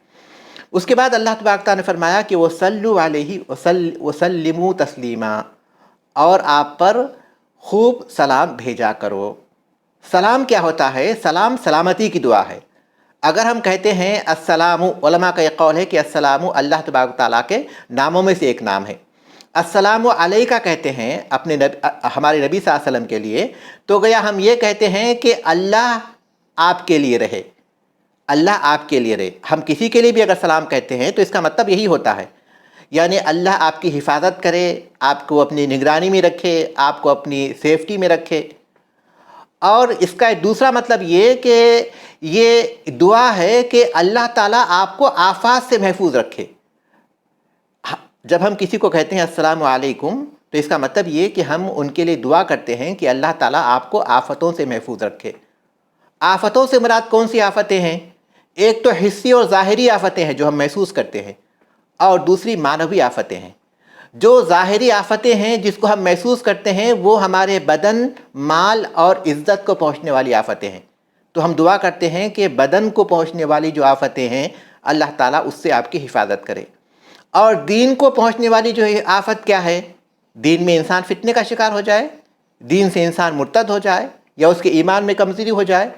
[SPEAKER 2] اس کے بعد اللہ تبارک تعالیٰ نے فرمایا کہ وصلوا علیہ وسلموا تسلیما، اور آپ پر خوب سلام بھیجا کرو۔ سلام کیا ہوتا ہے؟ سلام سلامتی کی دعا ہے۔ اگر ہم کہتے ہیں السلام، علماء کا یہ قول ہے کہ السلام اللہ تبارک تعالیٰ کے ناموں میں سے ایک نام ہے۔ السلام علیکہ کہتے ہیں ہمارے نبی صلی اللہ علیہ وسلم کے لیے، تو گیا ہم یہ کہتے ہیں کہ اللہ آپ کے لیے رہے، اللہ آپ کے لیے رہے۔ ہم کسی کے لیے بھی اگر سلام کہتے ہیں تو اس کا مطلب یہی ہوتا ہے، یعنی اللہ آپ کی حفاظت کرے، آپ کو اپنی نگرانی میں رکھے، آپ کو اپنی سیفٹی میں رکھے۔ اور اس کا ایک دوسرا مطلب یہ کہ یہ دعا ہے کہ اللہ تعالیٰ آپ کو آفات سے محفوظ رکھے۔ جب ہم کسی کو کہتے ہیں السلام علیکم تو اس کا مطلب یہ کہ ہم ان کے لیے دعا کرتے ہیں کہ اللہ تعالیٰ آپ کو آفتوں سے محفوظ رکھے۔ آفتوں سے مراد کون سی آفتیں ہیں؟ ایک تو حسی اور ظاہری آفتیں ہیں جو ہم محسوس کرتے ہیں، اور دوسری معنوی آفتیں ہیں۔ جو ظاہری آفتیں ہیں جس کو ہم محسوس کرتے ہیں وہ ہمارے بدن، مال اور عزت کو پہنچنے والی آفتیں ہیں، تو ہم دعا کرتے ہیں کہ بدن کو پہنچنے والی جو آفتیں ہیں اللہ تعالیٰ اس سے آپ کی حفاظت کرے۔ اور دین کو پہنچنے والی جو آفت کیا ہے؟ دین میں انسان فتنے کا شکار ہو جائے، دین سے انسان مرتد ہو جائے یا اس کے ایمان میں کمزوری ہو جائے۔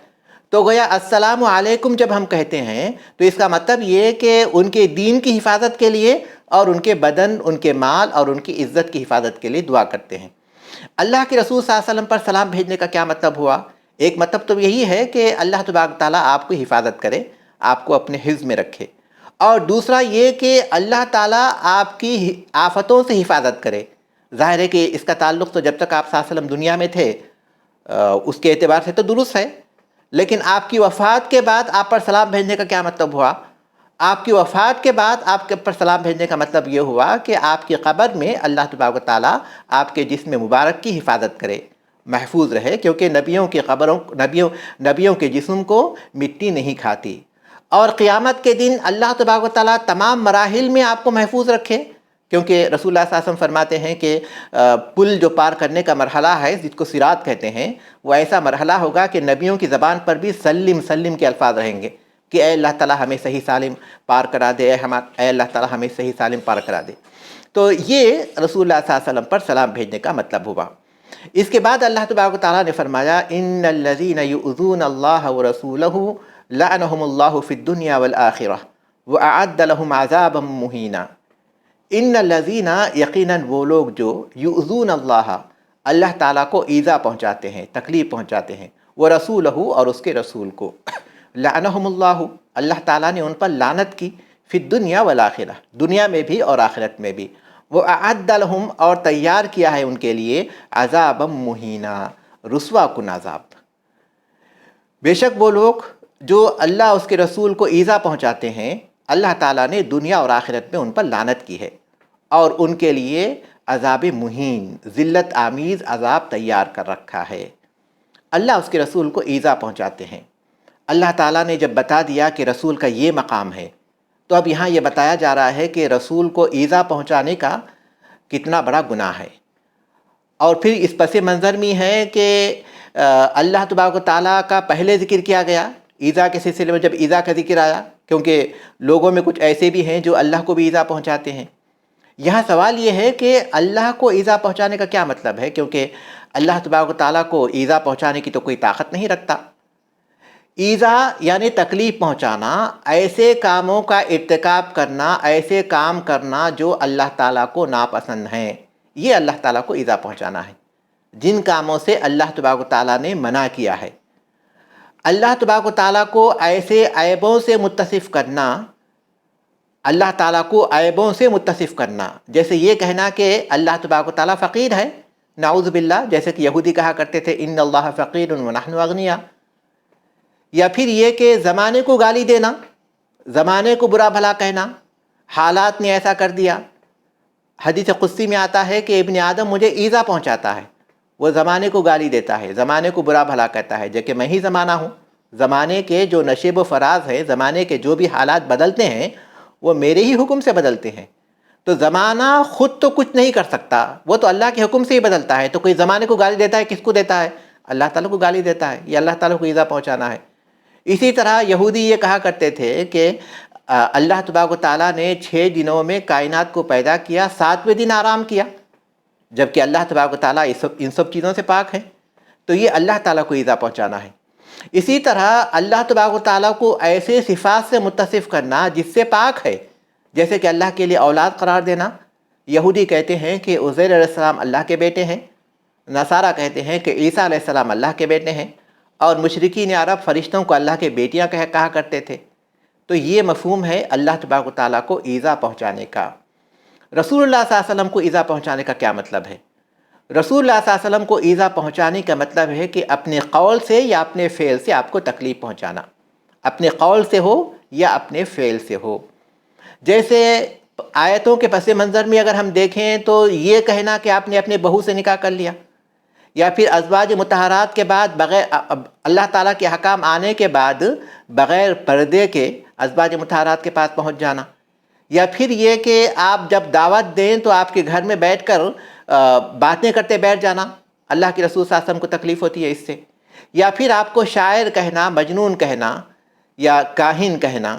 [SPEAKER 2] تو گویا السلام علیکم جب ہم کہتے ہیں تو اس کا مطلب یہ کہ ان کے دین کی حفاظت کے لیے اور ان کے بدن، ان کے مال اور ان کی عزت کی حفاظت کے لیے دعا کرتے ہیں۔ اللہ کے رسول صلی اللہ علیہ وسلم پر سلام بھیجنے کا کیا مطلب ہوا؟ ایک مطلب تو یہی ہے کہ اللہ تبارک تعالیٰ آپ کو حفاظت کرے، آپ کو اپنے حفظ میں رکھے، اور دوسرا یہ کہ اللہ تعالیٰ آپ کی آفتوں سے حفاظت کرے۔ ظاہر ہے کہ اس کا تعلق تو جب تک آپ صلی اللہ علیہ وسلم دنیا میں تھے اس کے اعتبار سے تو درست ہے، لیکن آپ کی وفات کے بعد آپ پر سلام بھیجنے کا کیا مطلب ہوا؟ آپ کی وفات کے بعد آپ کے پر سلام بھیجنے کا مطلب یہ ہوا کہ آپ کی قبر میں اللہ تبارک تعالیٰ آپ کے جسم مبارک کی حفاظت کرے، محفوظ رہے، کیونکہ نبیوں کے جسم کو مٹی نہیں کھاتی۔ اور قیامت کے دن اللہ تبارک تعالیٰ تمام مراحل میں آپ کو محفوظ رکھے، کیونکہ رسول اللہ صلی اللہ علیہ وسلم فرماتے ہیں کہ پل جو پار کرنے کا مرحلہ ہے جس کو صراط کہتے ہیں، وہ ایسا مرحلہ ہوگا کہ نبیوں کی زبان پر بھی سلم سلم کے الفاظ رہیں گے کہ اے اللہ تعالیٰ ہمیں صحیح سالم پار کرا دے، اے اللہ تعالیٰ ہمیں صحیح سالم پار کرا دے۔ تو یہ رسول اللہ صلی اللہ علیہ وسلم پر سلام بھیجنے کا مطلب ہوا۔ اس کے بعد اللہ تبارک و تعالیٰ نے فرمایا ان الذین یؤذون اللہ ورسولہ لعنہم اللہ فی الدنیا والآخرہ واعد لہم عذابا مہینا۔ ان الذین، یقیناً وہ لوگ جو یؤذون اللہ تعالیٰ کو ایذا پہنچاتے ہیں، تکلیف پہنچاتے ہیں، ورسولہ اور اس کے رسول کو، لعنہم اللہ تعالیٰ نے ان پر لعنت کی، فی الدنیا والآخرہ، دنیا میں بھی اور آخرت میں بھی، وَأَعَدَّ لَهُمْ اور تیار کیا ہے ان کے لیے عذابا مہینا، رسوا کن عذاب۔ بے شک وہ لوگ جو اللہ اس کے رسول کو ایذا پہنچاتے ہیں اللہ تعالیٰ نے دنیا اور آخرت میں ان پر لعنت کی ہے، اور ان کے لیے عذاب مہین، ذلت آمیز عذاب تیار کر رکھا ہے۔ اللہ اس کے رسول کو ایذا پہنچاتے ہیں۔ اللہ تعالیٰ نے جب بتا دیا کہ رسول کا یہ مقام ہے، تو اب یہاں یہ بتایا جا رہا ہے کہ رسول کو ایذا پہنچانے کا کتنا بڑا گناہ ہے۔ اور پھر اس پس منظر میں ہے کہ اللہ تبارک و تعالیٰ کا پہلے ذکر کیا گیا ایذا کے سلسلے میں، جب ایذا کا ذکر آیا، کیونکہ لوگوں میں کچھ ایسے بھی ہیں جو اللہ کو بھی ایذا پہنچاتے ہیں۔ یہاں سوال یہ ہے کہ اللہ کو ایذا پہنچانے کا کیا مطلب ہے، کیونکہ اللہ تبارک و تعالیٰ کو ایذا پہنچانے کی تو کوئی طاقت نہیں رکھتا۔ ایذا یعنی تکلیف پہنچانا، ایسے کاموں کا ارتکاب کرنا، ایسے کام کرنا جو اللہ تعالیٰ کو ناپسند ہیں، یہ اللہ تعالیٰ کو ایذا پہنچانا ہے۔ جن کاموں سے اللہ تبارک و تعالیٰ نے منع کیا ہے، اللہ تبارک و تعالیٰ کو ایسے عیبوں سے متصف کرنا، اللہ تعالیٰ کو عیبوں سے متصف کرنا، جیسے یہ کہنا کہ اللہ تبارک و تعالیٰ فقیر ہے، نعوذ باللہ، جیسے کہ یہودی کہا کرتے تھے ان اللہ فقیر ونحن اغنیاء۔ یا پھر یہ کہ زمانے کو گالی دینا، زمانے کو برا بھلا کہنا، حالات نے ایسا کر دیا۔ حدیث قدسی میں آتا ہے کہ ابن آدم مجھے ایذا پہنچاتا ہے، وہ زمانے کو گالی دیتا ہے، زمانے کو برا بھلا کہتا ہے، جبکہ میں ہی زمانہ ہوں۔ زمانے کے جو نشیب و فراز ہے، زمانے کے جو بھی حالات بدلتے ہیں وہ میرے ہی حکم سے بدلتے ہیں۔ تو زمانہ خود تو کچھ نہیں کر سکتا، وہ تو اللہ کے حکم سے ہی بدلتا ہے۔ تو کوئی زمانے کو گالی دیتا ہے، کس کو دیتا ہے؟ اللہ تعالیٰ کو گالی دیتا ہے، یہ اللہ تعالیٰ کو ایذا پہنچانا ہے۔ اسی طرح یہودی یہ کہا کرتے تھے کہ اللہ تبارک و تعالیٰ نے 6 دنوں میں کائنات کو پیدا کیا، 7ویں دن آرام کیا، جبکہ اللہ تبارک و تعالیٰ ان سب چیزوں سے پاک ہے۔ تو یہ اللہ تعالیٰ کو ایذا پہنچانا ہے۔ اسی طرح اللہ تبارک و تعالیٰ کو ایسے صفات سے متصف کرنا جس سے پاک ہے، جیسے کہ اللہ کے لیے اولاد قرار دینا۔ یہودی کہتے ہیں کہ عزیر علیہ السلام اللہ کے بیٹے ہیں، نصارہ کہتے ہیں کہ عیسیٰ علیہ السلام اللہ کے بیٹے ہیں، اور مشرکین عرب فرشتوں کو اللہ کے بیٹیاں کہا کرتے تھے۔ تو یہ مفہوم ہے اللہ تبارک و تعالیٰ کو ایذا پہنچانے کا۔ رسول اللہ صلی اللہ علیہ وسلم کو ایذا پہنچانے کا کیا مطلب ہے؟ رسول اللہ صلی اللہ علیہ وسلم کو ایذا پہنچانے کا مطلب ہے کہ اپنے قول سے یا اپنے فعل سے آپ کو تکلیف پہنچانا، اپنے قول سے ہو یا اپنے فعل سے ہو۔ جیسے آیتوں کے پس منظر میں اگر ہم دیکھیں تو یہ کہنا کہ آپ نے اپنے بہو سے نکاح کر لیا، یا پھر ازواج مطہرات کے بعد بغیر اللہ تعالیٰ کے حکام آنے کے بعد بغیر پردے کے ازواج مطہرات کے پاس پہنچ جانا، یا پھر یہ کہ آپ جب دعوت دیں تو آپ کے گھر میں بیٹھ کر باتیں کرتے بیٹھ جانا، اللہ کے رسول صلی اللہ علیہ وسلم کو تکلیف ہوتی ہے اس سے، یا پھر آپ کو شاعر کہنا، مجنون کہنا، یا کاہن کہنا،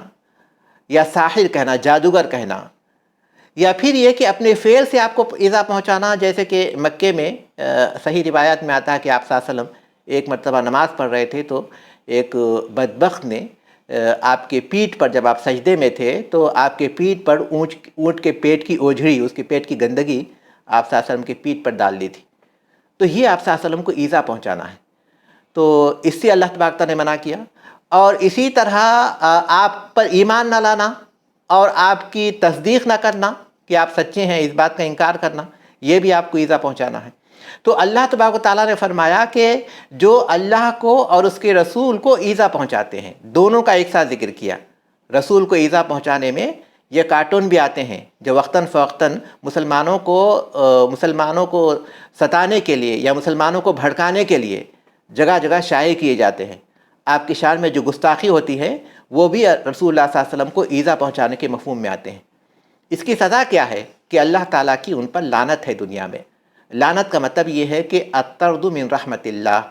[SPEAKER 2] یا ساحر کہنا، جادوگر کہنا، یا پھر یہ کہ اپنے فعل سے آپ کو ایذا پہنچانا، جیسے کہ مکے میں صحیح روایات میں آتا ہے کہ آپ صلی اللہ علیہ وسلم ایک مرتبہ نماز پڑھ رہے تھے تو ایک بدبخت نے آپ کے پیٹھ پر، جب آپ سجدے میں تھے تو آپ کے پیٹھ پر اونٹ کے پیٹ کی اوجھڑی، اس کے پیٹ کی گندگی آپ صلی اللہ علیہ وسلم کے پیٹھ پر ڈال دی تھی۔ تو یہ آپ صلی اللہ علیہ وسلم کو ایذا پہنچانا ہے، تو اس سے اللہ تبارک تعالیٰ نے منع کیا۔ اور اسی طرح آپ پر ایمان نہ لانا اور آپ کی تصدیق نہ کرنا کہ آپ سچے ہیں، اس بات کا انکار کرنا، یہ بھی آپ کو ایذا پہنچانا ہے۔ تو اللہ تبارک و تعالیٰ نے فرمایا کہ جو اللہ کو اور اس کے رسول کو ایذا پہنچاتے ہیں، دونوں کا ایک ساتھ ذکر کیا۔ رسول کو ایذا پہنچانے میں یہ کارٹون بھی آتے ہیں جو وقتاً فوقتاً مسلمانوں کو ستانے کے لیے یا مسلمانوں کو بھڑکانے کے لیے جگہ جگہ شائع کیے جاتے ہیں۔ آپ کی شان میں جو گستاخی ہوتی ہے وہ بھی رسول اللہ صلی اللہ علیہ وسلم کو ایذا پہنچانے کے مفہوم میں آتے ہیں۔ اس کی سزا کیا ہے کہ اللہ تعالیٰ کی ان پر لعنت ہے دنیا میں۔ لعنت کا مطلب یہ ہے کہ الطرد من رحمت اللہ،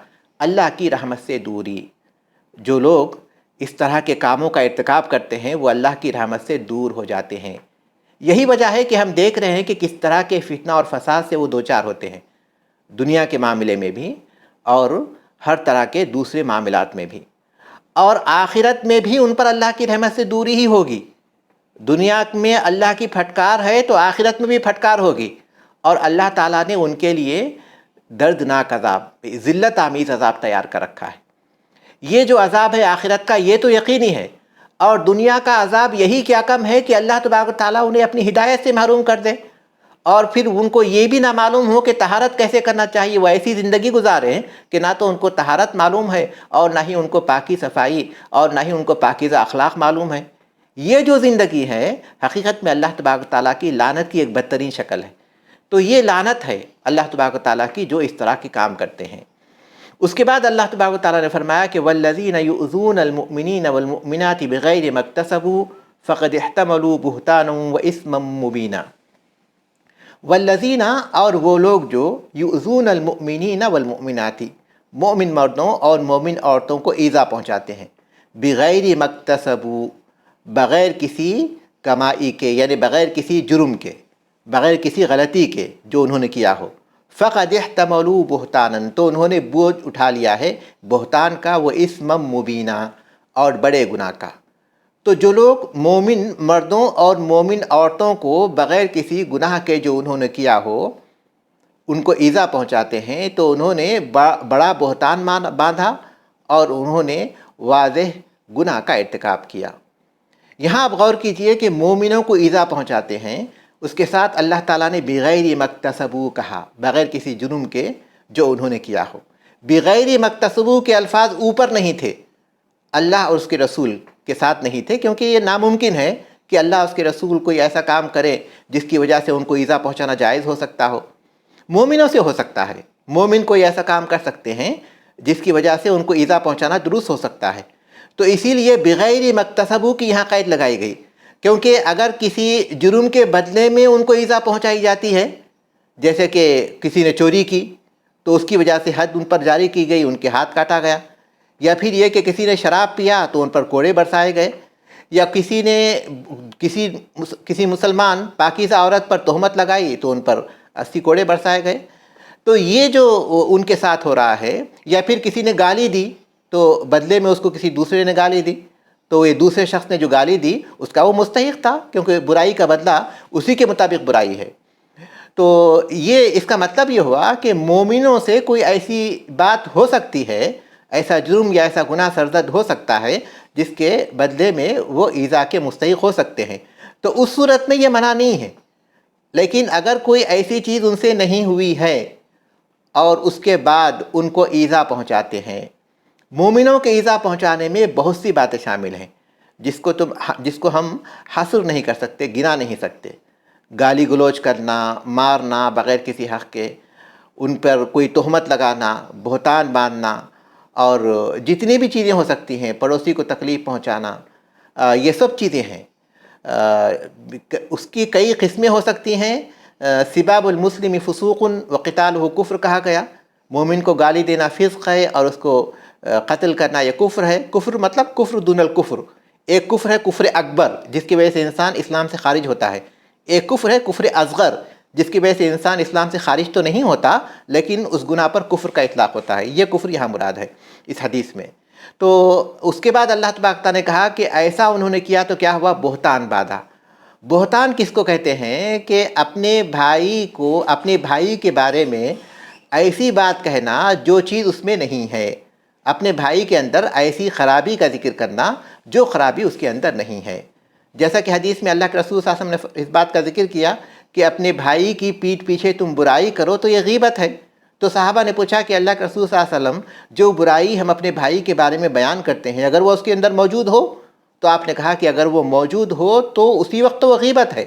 [SPEAKER 2] اللہ کی رحمت سے دوری۔ جو لوگ اس طرح کے کاموں کا ارتکاب کرتے ہیں وہ اللہ کی رحمت سے دور ہو جاتے ہیں۔ یہی وجہ ہے کہ ہم دیکھ رہے ہیں کہ کس طرح کے فتنہ اور فساد سے وہ دوچار ہوتے ہیں، دنیا کے معاملے میں بھی اور ہر طرح کے دوسرے معاملات میں بھی، اور آخرت میں بھی ان پر اللہ کی رحمت سے دوری ہی ہوگی۔ دنیا میں اللہ کی پھٹکار ہے تو آخرت میں بھی پھٹکار ہوگی، اور اللہ تعالیٰ نے ان کے لیے دردناک عذاب، ذلت آمیز عذاب تیار کر رکھا ہے۔ یہ جو عذاب ہے آخرت کا یہ تو یقینی ہے، اور دنیا کا عذاب یہی کیا کم ہے کہ اللہ تبارک و تعالیٰ انہیں اپنی ہدایت سے محروم کر دے، اور پھر ان کو یہ بھی نہ معلوم ہو کہ طہارت کیسے کرنا چاہیے۔ وہ ایسی زندگی گزارے ہیں کہ نہ تو ان کو طہارت معلوم ہے اور نہ ہی ان کو پاکی صفائی اور نہ ہی ان کو پاکیزہ اخلاق معلوم ہے۔ یہ جو زندگی ہے حقیقت میں اللہ تبارک و تعالیٰ کی لعنت کی ایک بدترین شکل ہے۔ تو یہ لعنت ہے اللہ تبارک و تعالیٰ کی جو اس طرح کے کام کرتے ہیں۔ اس کے بعد اللہ تبارک و تعالیٰ نے فرمایا کہ والذین یؤذون المؤمنین والمؤمنات بغیر ما اکتسبوا فقد احتملوا بہتانا واثما مبینا۔ والذین، اور وہ لوگ جو یؤذون المؤمنین والمؤمنات، مومن مردوں اور مومن عورتوں کو ایذا پہنچاتے ہیں، بغیر ما اکتسبوا، بغیر کسی کمائی کے، یعنی بغیر کسی جرم کے، بغیر کسی غلطی کے جو انہوں نے کیا ہو، فقد احتملوا بہتانا، تو انہوں نے بوجھ اٹھا لیا ہے بہتان کا، وہ اسم مبینہ، اور بڑے گناہ کا۔ تو جو لوگ مومن مردوں اور مومن عورتوں کو بغیر کسی گناہ کے جو انہوں نے کیا ہو ان کو ایذا پہنچاتے ہیں تو انہوں نے بڑا بہتان باندھا اور انہوں نے واضح گناہ کا ارتکاب کیا۔ یہاں آپ غور کیجئے کہ مومنوں کو ایذا پہنچاتے ہیں، اس کے ساتھ اللہ تعالیٰ نے بغیر ما اکتسبوا کہا، بغیر کسی جرم کے جو انہوں نے کیا ہو۔ بغیر ما اکتسبوا کے الفاظ اوپر نہیں تھے، اللہ اور اس کے رسول کے ساتھ نہیں تھے، کیونکہ یہ ناممکن ہے کہ اللہ اور اس کے رسول کوئی ایسا کام کرے جس کی وجہ سے ان کو ایذا پہنچانا جائز ہو سکتا ہو۔ مومنوں سے ہو سکتا ہے، مومن کوئی ایسا کام کر سکتے ہیں جس کی وجہ سے ان کو ایذا پہنچانا درست ہو سکتا ہے۔ تو اسی لیے بغیر ما اکتسبوا کی یہاں قید لگائی گئی، کیونکہ اگر کسی جرم کے بدلے میں ان کو ایذا پہنچائی جاتی ہے، جیسے کہ کسی نے چوری کی تو اس کی وجہ سے حد ان پر جاری کی گئی، ان کے ہاتھ کاٹا گیا، یا پھر یہ کہ کسی نے شراب پیا تو ان پر کوڑے برسائے گئے، یا کسی نے کسی مسلمان پاکیزہ عورت پر تہمت لگائی تو ان پر 80 کوڑے برسائے گئے۔ تو یہ جو ان کے ساتھ ہو رہا ہے، یا پھر کسی نے گالی دی تو بدلے میں اس کو کسی دوسرے نے گالی دی، تو یہ دوسرے شخص نے جو گالی دی اس کا وہ مستحق تھا، کیونکہ برائی کا بدلہ اسی کے مطابق برائی ہے۔ تو یہ اس کا مطلب یہ ہوا کہ مومنوں سے کوئی ایسی بات ہو سکتی ہے، ایسا جرم یا ایسا گناہ سرزد ہو سکتا ہے جس کے بدلے میں وہ ایذا کے مستحق ہو سکتے ہیں، تو اس صورت میں یہ منع نہیں ہے۔ لیکن اگر کوئی ایسی چیز ان سے نہیں ہوئی ہے اور اس کے بعد ان کو ایذا پہنچاتے ہیں۔ مومنوں کے ایذا پہنچانے میں بہت سی باتیں شامل ہیں جس کو ہم حصر نہیں کر سکتے، گنا نہیں سکتے۔ گالی گلوچ کرنا، مارنا بغیر کسی حق کے، ان پر کوئی تہمت لگانا، بہتان باندھنا، اور جتنی بھی چیزیں ہو سکتی ہیں، پڑوسی کو تکلیف پہنچانا، یہ سب چیزیں ہیں۔ اس کی کئی قسمیں ہو سکتی ہیں۔ سباب المسلم فسوق وقتالہ کفر کہا گیا، مومن کو گالی دینا فسق ہے اور اس کو قتل کرنا یہ کفر ہے۔ کفر مطلب کفر دون الکفر، ایک کفر ہے کفر اکبر جس کی وجہ سے انسان اسلام سے خارج ہوتا ہے، ایک کفر ہے کفر اصغر جس کی وجہ سے انسان اسلام سے خارج تو نہیں ہوتا لیکن اس گناہ پر کفر کا اطلاق ہوتا ہے۔ یہ کفر یہاں مراد ہے اس حدیث میں۔ تو اس کے بعد اللہ تبارک تعالیٰ نے کہا کہ ایسا انہوں نے کیا تو کیا ہوا، بہتان باندھا۔ بہتان کس کو کہتے ہیں کہ اپنے بھائی کے بارے میں ایسی بات کہنا جو چیز اس میں نہیں ہے، اپنے بھائی کے اندر ایسی خرابی کا ذکر کرنا جو خرابی اس کے اندر نہیں ہے۔ جیسا کہ حدیث میں اللہ کے رسول صلی اللہ علیہ وسلم نے اس بات کا ذکر کیا کہ اپنے بھائی کی پیٹھ پیچھے تم برائی کرو تو یہ غیبت ہے۔ تو صحابہ نے پوچھا کہ اللہ کے رسول صلی اللہ علیہ وسلم جو برائی ہم اپنے بھائی کے بارے میں بیان کرتے ہیں اگر وہ اس کے اندر موجود ہو، تو آپ نے کہا کہ اگر وہ موجود ہو تو اسی وقت تو وہ غیبت ہے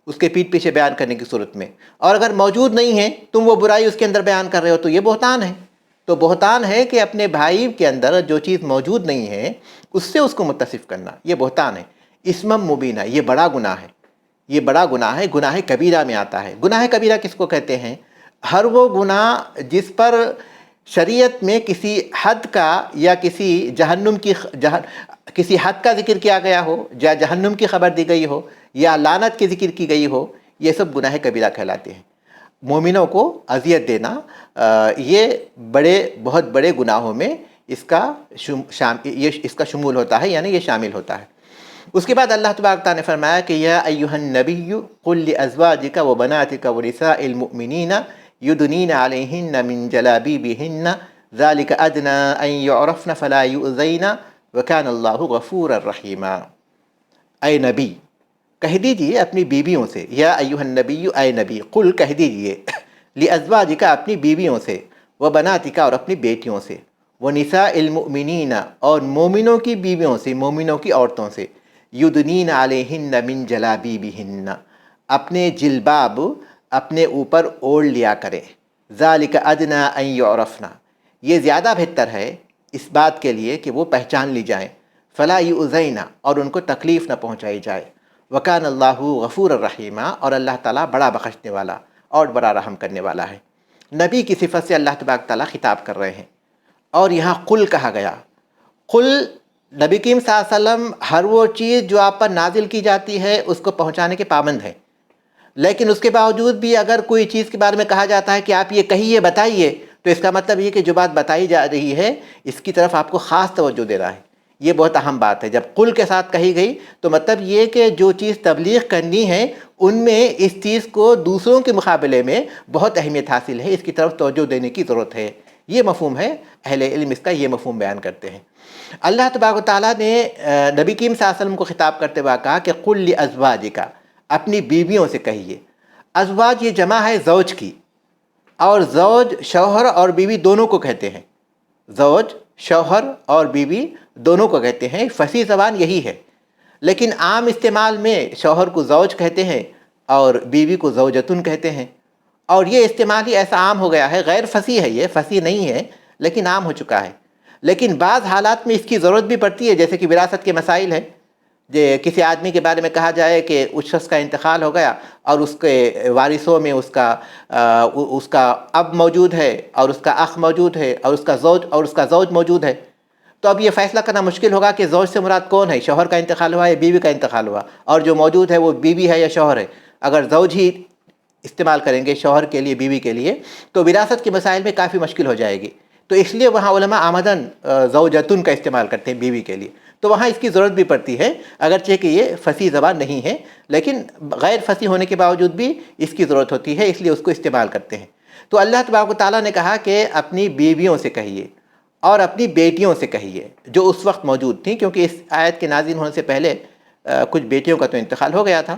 [SPEAKER 2] اس کے پیٹھ پیچھے بیان کرنے کی صورت میں، اور اگر موجود نہیں ہے تم وہ برائی اس کے اندر بیان کر رہے ہو تو یہ بہتان ہے۔ تو بہتان ہے کہ اپنے بھائی کے اندر جو چیز موجود نہیں ہے اس سے اس کو متصف کرنا، یہ بہتان ہے۔ اسم مبینہ، یہ بڑا گناہ ہے، یہ بڑا گناہ ہے، گناہ کبیرہ میں آتا ہے۔ گناہ کبیرہ کس کو کہتے ہیں؟ ہر وہ گناہ جس پر شریعت میں کسی حد کا یا کسی حد کا ذکر کیا گیا ہو، یا جہنم کی خبر دی گئی ہو، یا لعنت کی ذکر کی گئی ہو، یہ سب گناہ کبیرہ کہلاتے ہیں۔ مومنوں کو اذیت دینا یہ بہت بڑے گناہوں میں اس کا شمول ہوتا ہے، یعنی یہ شامل ہوتا ہے۔ اس کے بعد اللہ تبارک تعالیٰ نے فرمایا کہ یا ایھا النبی قل لازواجک وبناتک ونساء المؤمنین یدنین علیہن من جلابیبہن ذلک ادنی ان یعرفن فلا یؤذین وکان اللہ غفورا رحیما۔ اے نبی کہہ دیجئے اپنی بیویوں سے، یا ایھا النبی اے نبی، قل کہہ دیجئے لازواجک اپنی بیویوں سے، وبناتک اور اپنی بیٹیوں سے، ونساء المؤمنین اور مومنوں کی بیویوں سے، مومنوں کی عورتوں سے، یدنین علیہن من جلابیبہن اپنے جلباب اپنے اوپر اوڑھ لیا کریں، ذالک ادنی ان یعرفن یہ زیادہ بہتر ہے اس بات کے لیے کہ وہ پہچان لی جائیں، فلا یؤذین اور ان کو تکلیف نہ پہنچائی جائے، وکان اللہ غفور الرحیمہ اور اللہ تعالیٰ بڑا بخشنے والا اور بڑا رحم کرنے والا ہے۔ نبی کی صفت سے اللہ تبارک تعالیٰ خطاب کر رہے ہیں، اور یہاں قل کہا گیا۔ قل نبی کریم صلی اللہ علیہ وسلم ہر وہ چیز جو آپ پر نازل کی جاتی ہے اس کو پہنچانے کے پابند ہیں، لیکن اس کے باوجود بھی اگر کوئی چیز کے بارے میں کہا جاتا ہے کہ آپ یہ کہیے، بتائیے، تو اس کا مطلب یہ کہ جو بات بتائی جا رہی ہے اس کی طرف آپ کو خاص توجہ دینا ہے۔ یہ بہت اہم بات ہے۔ جب قل کے ساتھ کہی گئی تو مطلب یہ کہ جو چیز تبلیغ کرنی ہے ان میں اس چیز کو دوسروں کے مقابلے میں بہت اہمیت حاصل ہے، اس کی طرف توجہ دینے کی ضرورت ہے۔ یہ مفہوم ہے، اہل علم اس کا یہ مفہوم بیان کرتے ہیں۔ اللہ تبارک و تعالیٰ نے نبی کریم صلی اللہ علیہ وسلم کو خطاب کرتے ہوئے کہا کہ قل لازواجک اپنی بیویوں سے کہیے۔ ازواج یہ جمع ہے زوج کی، اور زوج شوہر اور بیوی دونوں کو کہتے ہیں۔ زوج شوہر اور بیوی دونوں کو کہتے ہیں، فصیح زبان یہی ہے، لیکن عام استعمال میں شوہر کو زوج کہتے ہیں اور بیوی کو زوجتن کہتے ہیں، اور یہ استعمال ہی ایسا عام ہو گیا ہے، غیر فصیح ہے، یہ فصیح نہیں ہے لیکن عام ہو چکا ہے۔ لیکن بعض حالات میں اس کی ضرورت بھی پڑتی ہے، جیسے کہ وراثت کے مسائل ہیں، کسی آدمی کے بارے میں کہا جائے کہ اس شخص کا انتقال ہو گیا اور اس کے وارثوں میں اس کا اب موجود ہے اور اس کا اخ موجود ہے اور اس کا زوج موجود ہے، تو اب یہ فیصلہ کرنا مشکل ہوگا کہ زوج سے مراد کون ہے، شوہر کا انتقال ہوا یا بیوی کا انتقال ہوا، اور جو موجود ہے وہ بیوی ہے یا شوہر ہے۔ اگر زوج ہی استعمال کریں گے شوہر کے لیے، بیوی کے لیے، تو وراثت کے مسائل میں کافی مشکل ہو جائے گی، تو اس لیے وہاں علماء آمدن زوجتن کا استعمال کرتے ہیں بیوی کے لیے، تو وہاں اس کی ضرورت بھی پڑتی ہے، اگرچہ کہ یہ فصیح زبان نہیں ہے لیکن غیر فصیح ہونے کے باوجود بھی اس کی ضرورت ہوتی ہے، اس لیے اس کو استعمال کرتے ہیں۔ تو اللہ تبارک و تعالیٰ نے کہا کہ اپنی بیویوں سے کہیے اور اپنی بیٹیوں سے کہیے جو اس وقت موجود تھیں، کیونکہ اس آیت کے نازل ہونے سے پہلے کچھ بیٹیوں کا تو انتقال ہو گیا تھا،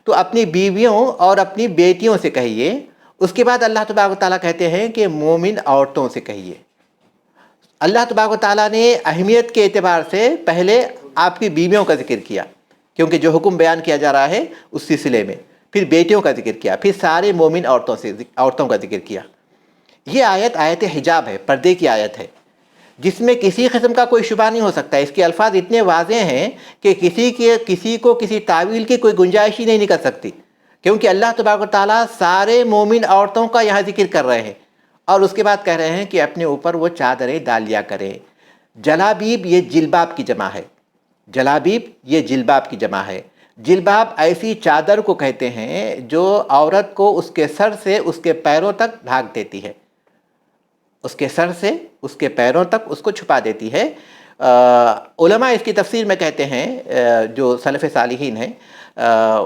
[SPEAKER 2] تو اپنی بیویوں اور اپنی بیٹیوں سے کہیے، اس کے بعد اللہ تبارک و تعالیٰ کہتے ہیں کہ مومن عورتوں سے کہیے۔ اللہ تبارک و تعالیٰ نے اہمیت کے اعتبار سے پہلے آپ کی بیویوں کا ذکر کیا، کیونکہ جو حکم بیان کیا جا رہا ہے اس سلسلے میں، پھر بیٹیوں کا ذکر کیا، پھر سارے مومن عورتوں کا ذکر کیا۔ یہ آیت حجاب ہے، پردے کی آیت ہے، جس میں کسی قسم کا کوئی شبہ نہیں ہو سکتا۔ اس کے الفاظ اتنے واضح ہیں کہ کسی کو کسی تعویل کی کوئی گنجائش ہی نہیں نکل سکتی، کیونکہ اللہ تبارک و تعالیٰ سارے مومن عورتوں کا یہاں ذکر کر رہے ہیں، اور اس کے بعد کہہ رہے ہیں کہ اپنے اوپر وہ چادریں ڈال لیا کریں۔ جلابیب یہ جلباب کی جمع ہے، جلابیب یہ جلباب کی جمع ہے۔ جلباب ایسی چادر کو کہتے ہیں جو عورت کو اس کے سر سے اس کے پیروں تک ڈھانک دیتی ہے، اس کے سر سے اس کے پیروں تک اس کو چھپا دیتی ہے۔ علماء اس کی تفسیر میں کہتے ہیں، جو سلف صالحین ہیں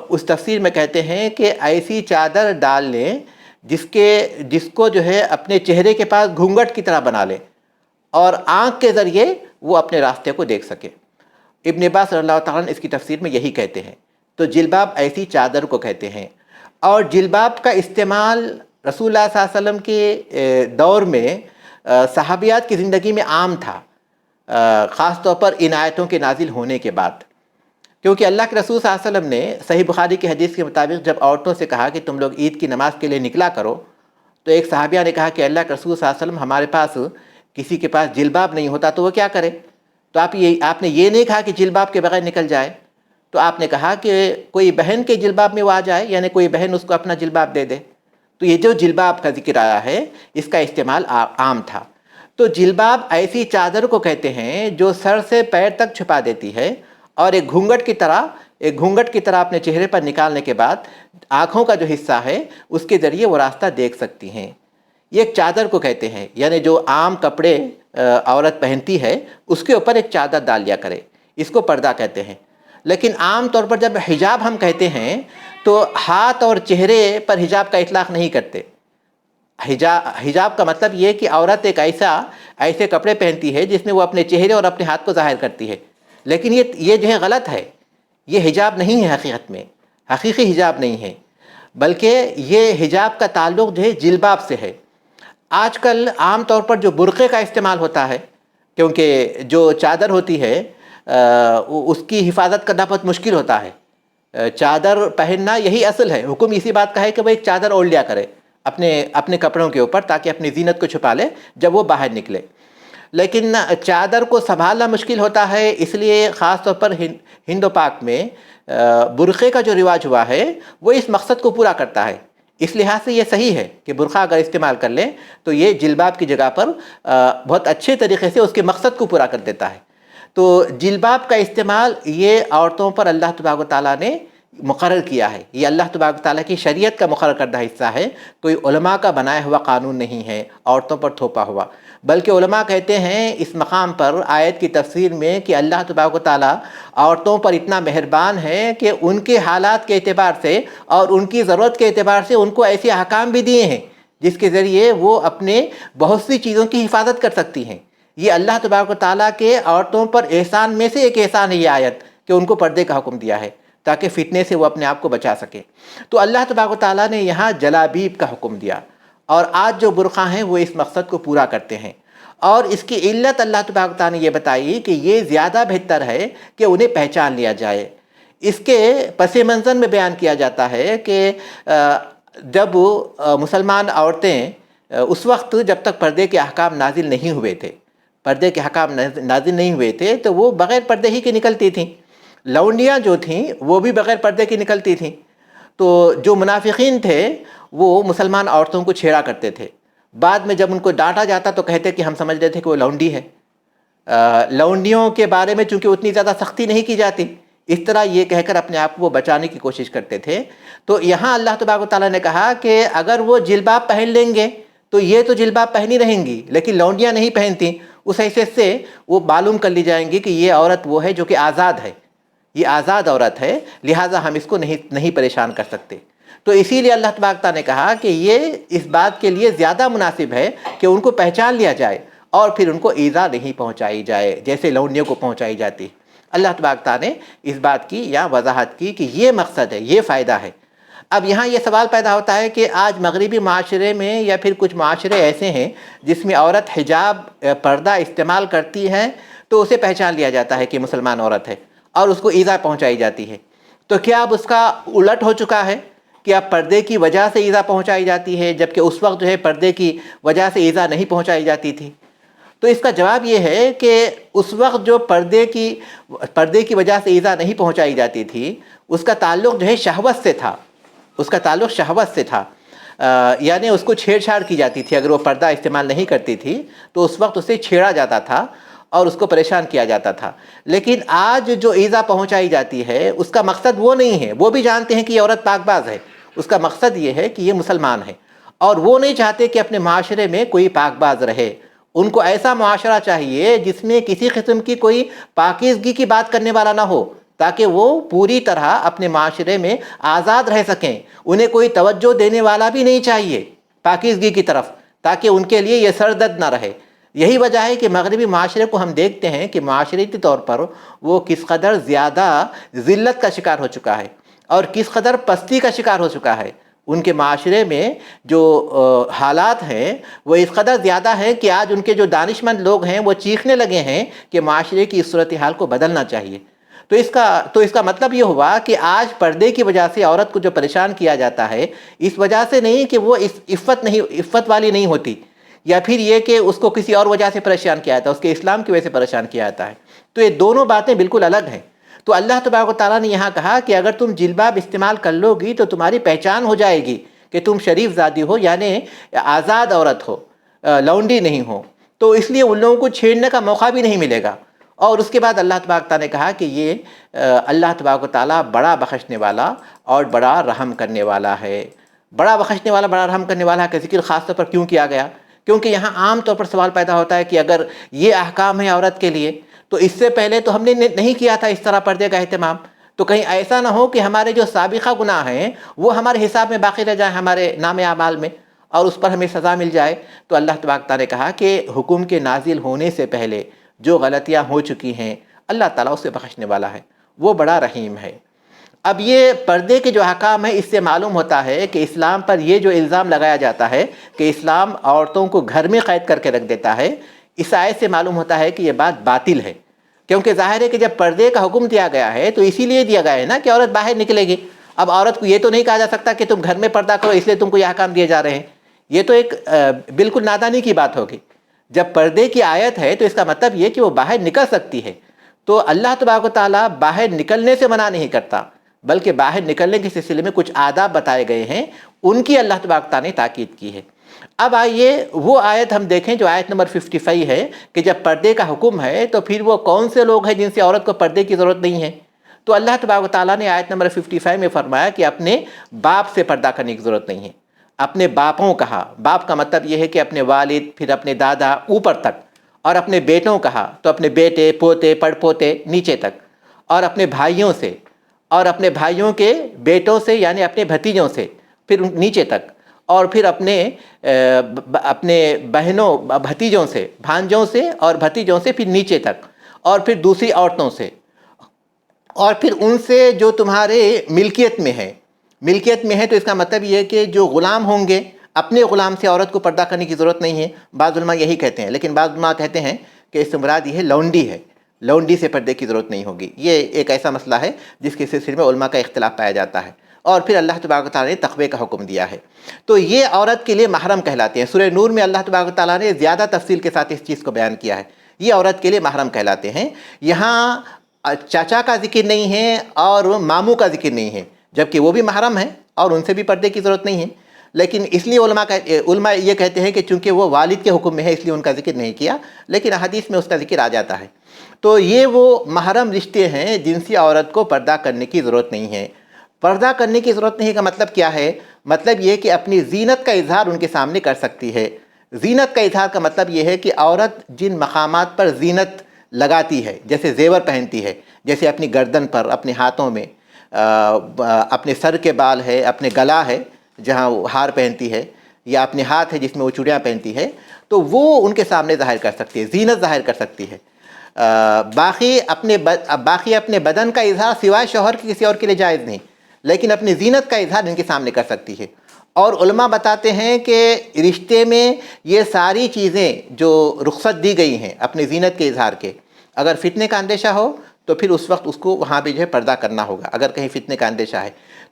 [SPEAKER 2] اس تفسیر میں کہتے ہیں کہ ایسی چادر ڈال لیں جس کو جو ہے اپنے چہرے کے پاس گھونگھٹ کی طرح بنا لیں، اور آنکھ کے ذریعے وہ اپنے راستے کو دیکھ سکے۔ ابن عباس رضی اللہ تعالیٰ اس کی تفسیر میں یہی کہتے ہیں۔ تو جلباب ایسی چادر کو کہتے ہیں، اور جلباب کا استعمال رسول اللہ صلی اللہ علیہ وسلم کے دور میں صحابیات کی زندگی میں عام تھا، خاص طور پر ان آیتوں کے نازل ہونے کے بعد، کیونکہ اللہ کے رسول صلی اللہ علیہ وسلم نے صحیح بخاری کی حدیث کے مطابق جب عورتوں سے کہا کہ تم لوگ عید کی نماز کے لیے نکلا کرو، تو ایک صحابیہ نے کہا کہ اللہ کے رسول صلی اللہ علیہ وسلم ہمارے پاس کسی کے پاس جلباب نہیں ہوتا تو وہ کیا کرے؟ تو آپ نے یہ نہیں کہا کہ جلباب کے بغیر نکل جائے، تو آپ نے کہا کہ کوئی بہن کے جلباب میں وہ آ جائے، یعنی کوئی بہن اس کو اپنا جلباب دے دے۔ تو یہ جو جلباب کا ذکر آیا ہے اس کا استعمال عام تھا۔ تو جلباب ایسی چادر کو کہتے ہیں جو سر سے پیر تک چھپا دیتی ہے، اور ایک گھونگھٹ کی طرح اپنے چہرے پر نکالنے کے بعد آنکھوں کا جو حصہ ہے اس کے ذریعے وہ راستہ دیکھ سکتی ہیں۔ یہ ایک چادر کو کہتے ہیں، یعنی جو عام کپڑے عورت پہنتی ہے اس کے اوپر ایک چادر ڈال لیا کرے، اس کو پردہ کہتے ہیں۔ لیکن عام طور پر جب حجاب ہم کہتے ہیں تو ہاتھ اور چہرے پر حجاب کا اطلاق نہیں کرتے۔ حجاب کا مطلب یہ کہ عورت ایک ایسے کپڑے پہنتی ہے جس میں وہ اپنے چہرے اور اپنے ہاتھ کو ظاہر کرتی ہے، لیکن یہ جو ہے غلط ہے، یہ حجاب نہیں ہے، حقیقت میں حقیقی حجاب نہیں ہے، بلکہ یہ حجاب کا تعلق جو ہے جلباب سے ہے۔ آج کل عام طور پر جو برقعے کا استعمال ہوتا ہے، کیونکہ جو چادر ہوتی ہے اس کی حفاظت کرنا بہت مشکل ہوتا ہے۔ چادر پہننا یہی اصل ہے، حکم اسی بات کا ہے کہ وہ ایک چادر اوڑھ لیا کرے اپنے کپڑوں کے اوپر، تاکہ اپنی زینت کو چھپا لے جب وہ باہر نکلے۔ لیکن چادر کو سنبھالنا مشکل ہوتا ہے، اس لیے خاص طور پر ہند و پاک میں برقعے کا جو رواج ہوا ہے وہ اس مقصد کو پورا کرتا ہے۔ اس لحاظ سے یہ صحیح ہے کہ برقعہ اگر استعمال کر لیں تو یہ جلباب کی جگہ پر بہت اچھے طریقے سے اس کے مقصد کو پورا کر دیتا ہے۔ تو جلباب کا استعمال یہ عورتوں پر اللہ تبارک و تعالیٰ نے مقرر کیا ہے، یہ اللہ تبارک و تعالیٰ کی شریعت کا مقرر کردہ حصہ ہے، کوئی علماء کا بنایا ہوا قانون نہیں ہے عورتوں پر تھوپا ہوا۔ بلکہ علماء کہتے ہیں اس مقام پر آیت کی تفسیر میں کہ اللہ تبارک و تعالیٰ عورتوں پر اتنا مہربان ہے کہ ان کے حالات کے اعتبار سے اور ان کی ضرورت کے اعتبار سے ان کو ایسے احکام بھی دیے ہیں جس کے ذریعے وہ اپنے بہت سی چیزوں کی حفاظت کر سکتی ہیں۔ یہ اللہ تبارک و تعالیٰ کے عورتوں پر احسان میں سے ایک احسان ہے یہ آیت، کہ ان کو پردے کا حکم دیا ہے تاکہ فتنے سے وہ اپنے آپ کو بچا سکے۔ تو اللہ تبارک و تعالیٰ نے یہاں جلابیب کا حکم دیا، اور آج جو برقع ہیں وہ اس مقصد کو پورا کرتے ہیں، اور اس کی علت اللہ تبارک و تعالیٰ نے یہ بتائی کہ یہ زیادہ بہتر ہے کہ انہیں پہچان لیا جائے۔ اس کے پس منظر میں بیان کیا جاتا ہے کہ جب مسلمان عورتیں اس وقت جب تک پردے کے احکام نازل نہیں ہوئے تھے، تو وہ بغیر پردے ہی کی نکلتی تھیں۔ لونڈیاں جو تھیں وہ بھی بغیر پردے کی نکلتی تھیں۔ تو جو منافقین تھے وہ مسلمان عورتوں کو چھیڑا کرتے تھے، بعد میں جب ان کو ڈانٹا جاتا تو کہتے کہ ہم سمجھ رہے تھے کہ وہ لونڈی ہے۔ لونڈیوں کے بارے میں چونکہ اتنی زیادہ سختی نہیں کی جاتی، اس طرح یہ کہہ کر اپنے آپ کو وہ بچانے کی کوشش کرتے تھے۔ تو یہاں اللہ تبارک و تعالیٰ نے کہا کہ اگر وہ جلباب پہن لیں گے تو یہ تو جلباب پہنی رہیں گی، لیکن لونڈیاں نہیں پہنتی، اس حیثیت سے وہ معلوم کر لی جائیں گی کہ یہ عورت وہ ہے جو کہ آزاد ہے، یہ آزاد عورت ہے، لہٰذا ہم اس کو نہیں پریشان کر سکتے۔ تو اسی لیے اللہ تبارک تعالیٰ نے کہا کہ یہ اس بات کے لیے زیادہ مناسب ہے کہ ان کو پہچان لیا جائے اور پھر ان کو ایذا نہیں پہنچائی جائے جیسے لونڈیوں کو پہنچائی جاتی۔ اللہ تبارک تعالیٰ نے اس بات کی یا وضاحت کی کہ یہ مقصد ہے، یہ فائدہ ہے۔ اب یہاں یہ سوال پیدا ہوتا ہے کہ آج مغربی معاشرے میں یا پھر کچھ معاشرے ایسے ہیں جس میں عورت حجاب پردہ استعمال کرتی ہے تو اسے پہچان لیا جاتا ہے کہ مسلمان عورت ہے اور اس کو ایذا پہنچائی جاتی ہے، تو کیا اب اس کا الٹ ہو چکا ہے کہ اب پردے کی وجہ سے ایذا پہنچائی جاتی ہے جبکہ اس وقت جو ہے پردے کی وجہ سے ایذا نہیں پہنچائی جاتی تھی؟ تو اس کا جواب یہ ہے کہ اس وقت جو پردے کی وجہ سے ایذا نہیں پہنچائی جاتی تھی اس کا تعلق جو ہے شہوت سے تھا، اس کا تعلق شہوت سے تھا، یعنی اس کو چھیڑ چھاڑ کی جاتی تھی۔ اگر وہ پردہ استعمال نہیں کرتی تھی تو اس وقت اسے چھیڑا جاتا تھا اور اس کو پریشان کیا جاتا تھا۔ لیکن آج جو ایذا پہنچائی جاتی ہے اس کا مقصد وہ نہیں ہے، وہ بھی جانتے ہیں کہ یہ عورت پاک باز ہے، اس کا مقصد یہ ہے کہ یہ مسلمان ہے اور وہ نہیں چاہتے کہ اپنے معاشرے میں کوئی پاک باز رہے۔ ان کو ایسا معاشرہ چاہیے جس میں کسی قسم کی کوئی پاکیزگی کی بات کرنے والا نہ ہو، تاکہ وہ پوری طرح اپنے معاشرے میں آزاد رہ سکیں۔ انہیں کوئی توجہ دینے والا بھی نہیں چاہیے پاکیزگی کی طرف، تاکہ ان کے لیے یہ سردرد نہ رہے۔ یہی وجہ ہے کہ مغربی معاشرے کو ہم دیکھتے ہیں کہ معاشرتی طور پر وہ کس قدر زیادہ ذلت کا شکار ہو چکا ہے اور کس قدر پستی کا شکار ہو چکا ہے۔ ان کے معاشرے میں جو حالات ہیں وہ اس قدر زیادہ ہیں کہ آج ان کے جو دانشمند لوگ ہیں وہ چیخنے لگے ہیں کہ معاشرے کی اس صورتحال کو بدلنا چاہیے۔ تو اس کا مطلب یہ ہوا کہ آج پردے کی وجہ سے عورت کو جو پریشان کیا جاتا ہے اس وجہ سے نہیں کہ وہ عفت والی نہیں ہوتی، یا پھر یہ کہ اس کو کسی اور وجہ سے پریشان کیا جاتا ہے، اس کے اسلام کی وجہ سے پریشان کیا جاتا ہے۔ تو یہ دونوں باتیں بالکل الگ ہیں۔ تو اللہ تبارک و تعالیٰ نے یہاں کہا کہ اگر تم جلباب استعمال کر لو گی تو تمہاری پہچان ہو جائے گی کہ تم شریف زادی ہو، یعنی آزاد عورت ہو، لونڈی نہیں ہو، تو اس لیے ان لوگوں کو چھیڑنے کا موقع بھی نہیں ملے گا۔ اور اس کے بعد اللہ تبارک تعالیٰ نے کہا کہ یہ اللہ تبارک و تعالیٰ بڑا بخشنے والا اور بڑا رحم کرنے والا ہے۔ بڑا بخشنے والا، بڑا رحم کرنے والا کا ذکر خاص طور پر کیوں کیا گیا؟ کیونکہ یہاں عام طور پر سوال پیدا ہوتا ہے کہ اگر یہ احکام ہے عورت کے لیے تو اس سے پہلے تو ہم نے نہیں کیا تھا اس طرح پردے کا اہتمام، تو کہیں ایسا نہ ہو کہ ہمارے جو سابقہ گناہ ہیں وہ ہمارے حساب میں باقی رہ جائیں، ہمارے نام اعمال میں، اور اس پر ہمیں سزا مل جائے۔ تو اللہ تبارک تعالیٰ نے کہا کہ حکم کے نازل ہونے سے پہلے جو غلطیاں ہو چکی ہیں اللہ تعالیٰ اسے بخشنے والا ہے، وہ بڑا رحیم ہے۔ اب یہ پردے کے جو احکام ہیں اس سے معلوم ہوتا ہے کہ اسلام پر یہ جو الزام لگایا جاتا ہے کہ اسلام عورتوں کو گھر میں قید کر کے رکھ دیتا ہے، اس آیت سے معلوم ہوتا ہے کہ یہ بات باطل ہے۔ کیونکہ ظاہر ہے کہ جب پردے کا حکم دیا گیا ہے تو اسی لیے دیا گیا ہے نا کہ عورت باہر نکلے گی۔ اب عورت کو یہ تو نہیں کہا جا سکتا کہ تم گھر میں پردہ کرو اس لیے تم کو یہ احکام دیے جا رہے ہیں، یہ تو ایک بالکل نادانی کی بات ہوگی۔ جب پردے کی آیت ہے تو اس کا مطلب یہ کہ وہ باہر نکل سکتی ہے۔ تو اللہ تبارک و تعالیٰ باہر نکلنے سے منع نہیں کرتا، بلکہ باہر نکلنے کے سلسلے میں کچھ آداب بتائے گئے ہیں، ان کی اللہ تبارک تعالیٰ نے تاکید کی ہے۔ اب آئیے وہ آیت ہم دیکھیں جو آیت نمبر 55 ہے کہ جب پردے کا حکم ہے تو پھر وہ کون سے لوگ ہیں جن سے عورت کو پردے کی ضرورت نہیں ہے؟ تو اللہ تبارک و تعالیٰ نے آیت نمبر 55 میں فرمایا کہ اپنے باپ سے پردہ کرنے کی ضرورت نہیں ہے۔ اپنے باپوں کہا، باپ کا مطلب یہ ہے کہ اپنے والد، پھر اپنے دادا، اوپر تک، اور اپنے بیٹوں کہا تو اپنے بیٹے، پوتے، پڑ پوتے، نیچے تک، اور اپنے بھائیوں سے، اور اپنے بھائیوں کے بیٹوں سے یعنی اپنے بھتیجوں سے پھر نیچے تک، اور پھر اپنے بہنوں، بھتیجوں سے، بھانجوں سے اور بھتیجوں سے پھر نیچے تک، اور پھر دوسری عورتوں سے، اور پھر ان سے جو تمہارے ملکیت میں ہے۔ ملکیت میں ہے تو اس کا مطلب یہ ہے کہ جو غلام ہوں گے، اپنے غلام سے عورت کو پردہ کرنے کی ضرورت نہیں ہے۔ بعض علماء یہی کہتے ہیں، لیکن بعض علماء کہتے ہیں کہ اس سے مراد یہ ہے لونڈی ہے، لونڈی سے پردے کی ضرورت نہیں ہوگی۔ یہ ایک ایسا مسئلہ ہے جس کے سلسلے میں علماء کا اختلاف پایا جاتا ہے۔ اور پھر اللہ تبارک و تعالیٰ نے تقوی کا حکم دیا ہے، تو یہ عورت کے لیے محرم کہلاتے ہیں۔ سورہ نور میں اللہ تبارک و تعالیٰ نے زیادہ تفصیل کے ساتھ اس چیز کو بیان کیا ہے، یہ عورت کے لیے محرم کہلاتے ہیں۔ یہاں چاچا کا ذکر نہیں ہے اور ماموں کا ذکر نہیں ہے، جبکہ وہ بھی محرم ہیں اور ان سے بھی پردے کی ضرورت نہیں ہے، لیکن اس لیے علماء یہ کہتے ہیں کہ چونکہ وہ والد کے حکم میں ہے اس لیے ان کا ذکر نہیں کیا، لیکن حدیث میں اس کا ذکر آ جاتا ہے۔ تو یہ وہ محرم رشتے ہیں جن سے عورت کو پردہ کرنے کی ضرورت نہیں ہے۔ پردہ کرنے کی ضرورت نہیں کا مطلب کیا ہے؟ مطلب یہ کہ اپنی زینت کا اظہار ان کے سامنے کر سکتی ہے۔ زینت کا اظہار کا مطلب یہ ہے کہ عورت جن مقامات پر زینت لگاتی ہے، جیسے زیور پہنتی ہے، جیسے اپنی گردن پر، اپنے ہاتھوں میں، اپنے سر کے بال ہے، اپنے گلا ہے جہاں وہ ہار پہنتی ہے، یا اپنے ہاتھ ہے جس میں وہ چوڑیاں پہنتی ہے، تو وہ ان کے سامنے ظاہر کر سکتی ہے، زینت ظاہر کر سکتی ہے۔ باقی اپنے بدن کا اظہار سوائے شوہر کے کسی اور کے لیے جائز نہیں۔ لیکن اپنی زینت کا اظہار ان کے سامنے کر سکتی ہے۔ اور علماء بتاتے ہیں کہ رشتے میں یہ ساری چیزیں جو رخصت دی گئی ہیں اپنی زینت کے اظہار کے، اگر فتنے کا اندیشہ ہو تو پھر اس وقت اس کو وہاں بھی جو ہے پردہ کرنا ہوگا، اگر کہیں فتنے کا اندیشہ ہے،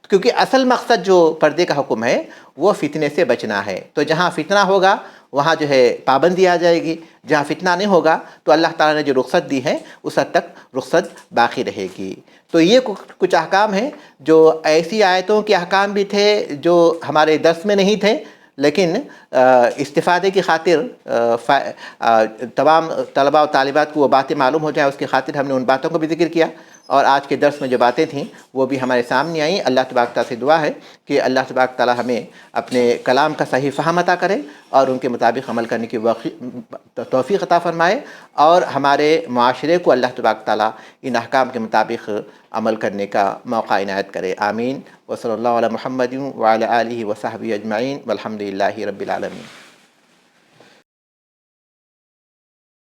[SPEAKER 2] کیونکہ اصل مقصد جو پردے کا حکم ہے وہ فتنے سے بچنا ہے۔ تو جہاں فتنہ ہوگا وہاں جو ہے پابندی آ جائے گی، جہاں فتنہ نہیں ہوگا تو اللہ تعالیٰ نے جو رخصت دی ہے اس حد تک رخصت باقی رہے گی۔ تو یہ کچھ احکام ہیں جو ایسی آیتوں کے احکام بھی تھے جو ہمارے درس میں نہیں تھے، لیکن استفادے کی خاطر تمام طلباء و طالبات کو وہ باتیں معلوم ہو جائیں اس کی خاطر ہم نے ان باتوں کو بھی ذکر کیا، اور آج کے درس میں جو باتیں تھیں وہ بھی ہمارے سامنے آئیں۔ اللہ تبارک تعالیٰ سے دعا ہے کہ اللہ تبارک تعالیٰ ہمیں اپنے کلام کا صحیح فہم عطا کرے اور ان کے مطابق عمل کرنے کی توفیق عطا فرمائے، اور ہمارے معاشرے کو اللہ تبارک تعالیٰ ان احکام کے مطابق عمل کرنے کا موقع عنایت کرے۔ آمین۔ وصلی اللہ علی محمد وعلی آلہ وصحبہ اجمعین والحمد للہ رب العالمین۔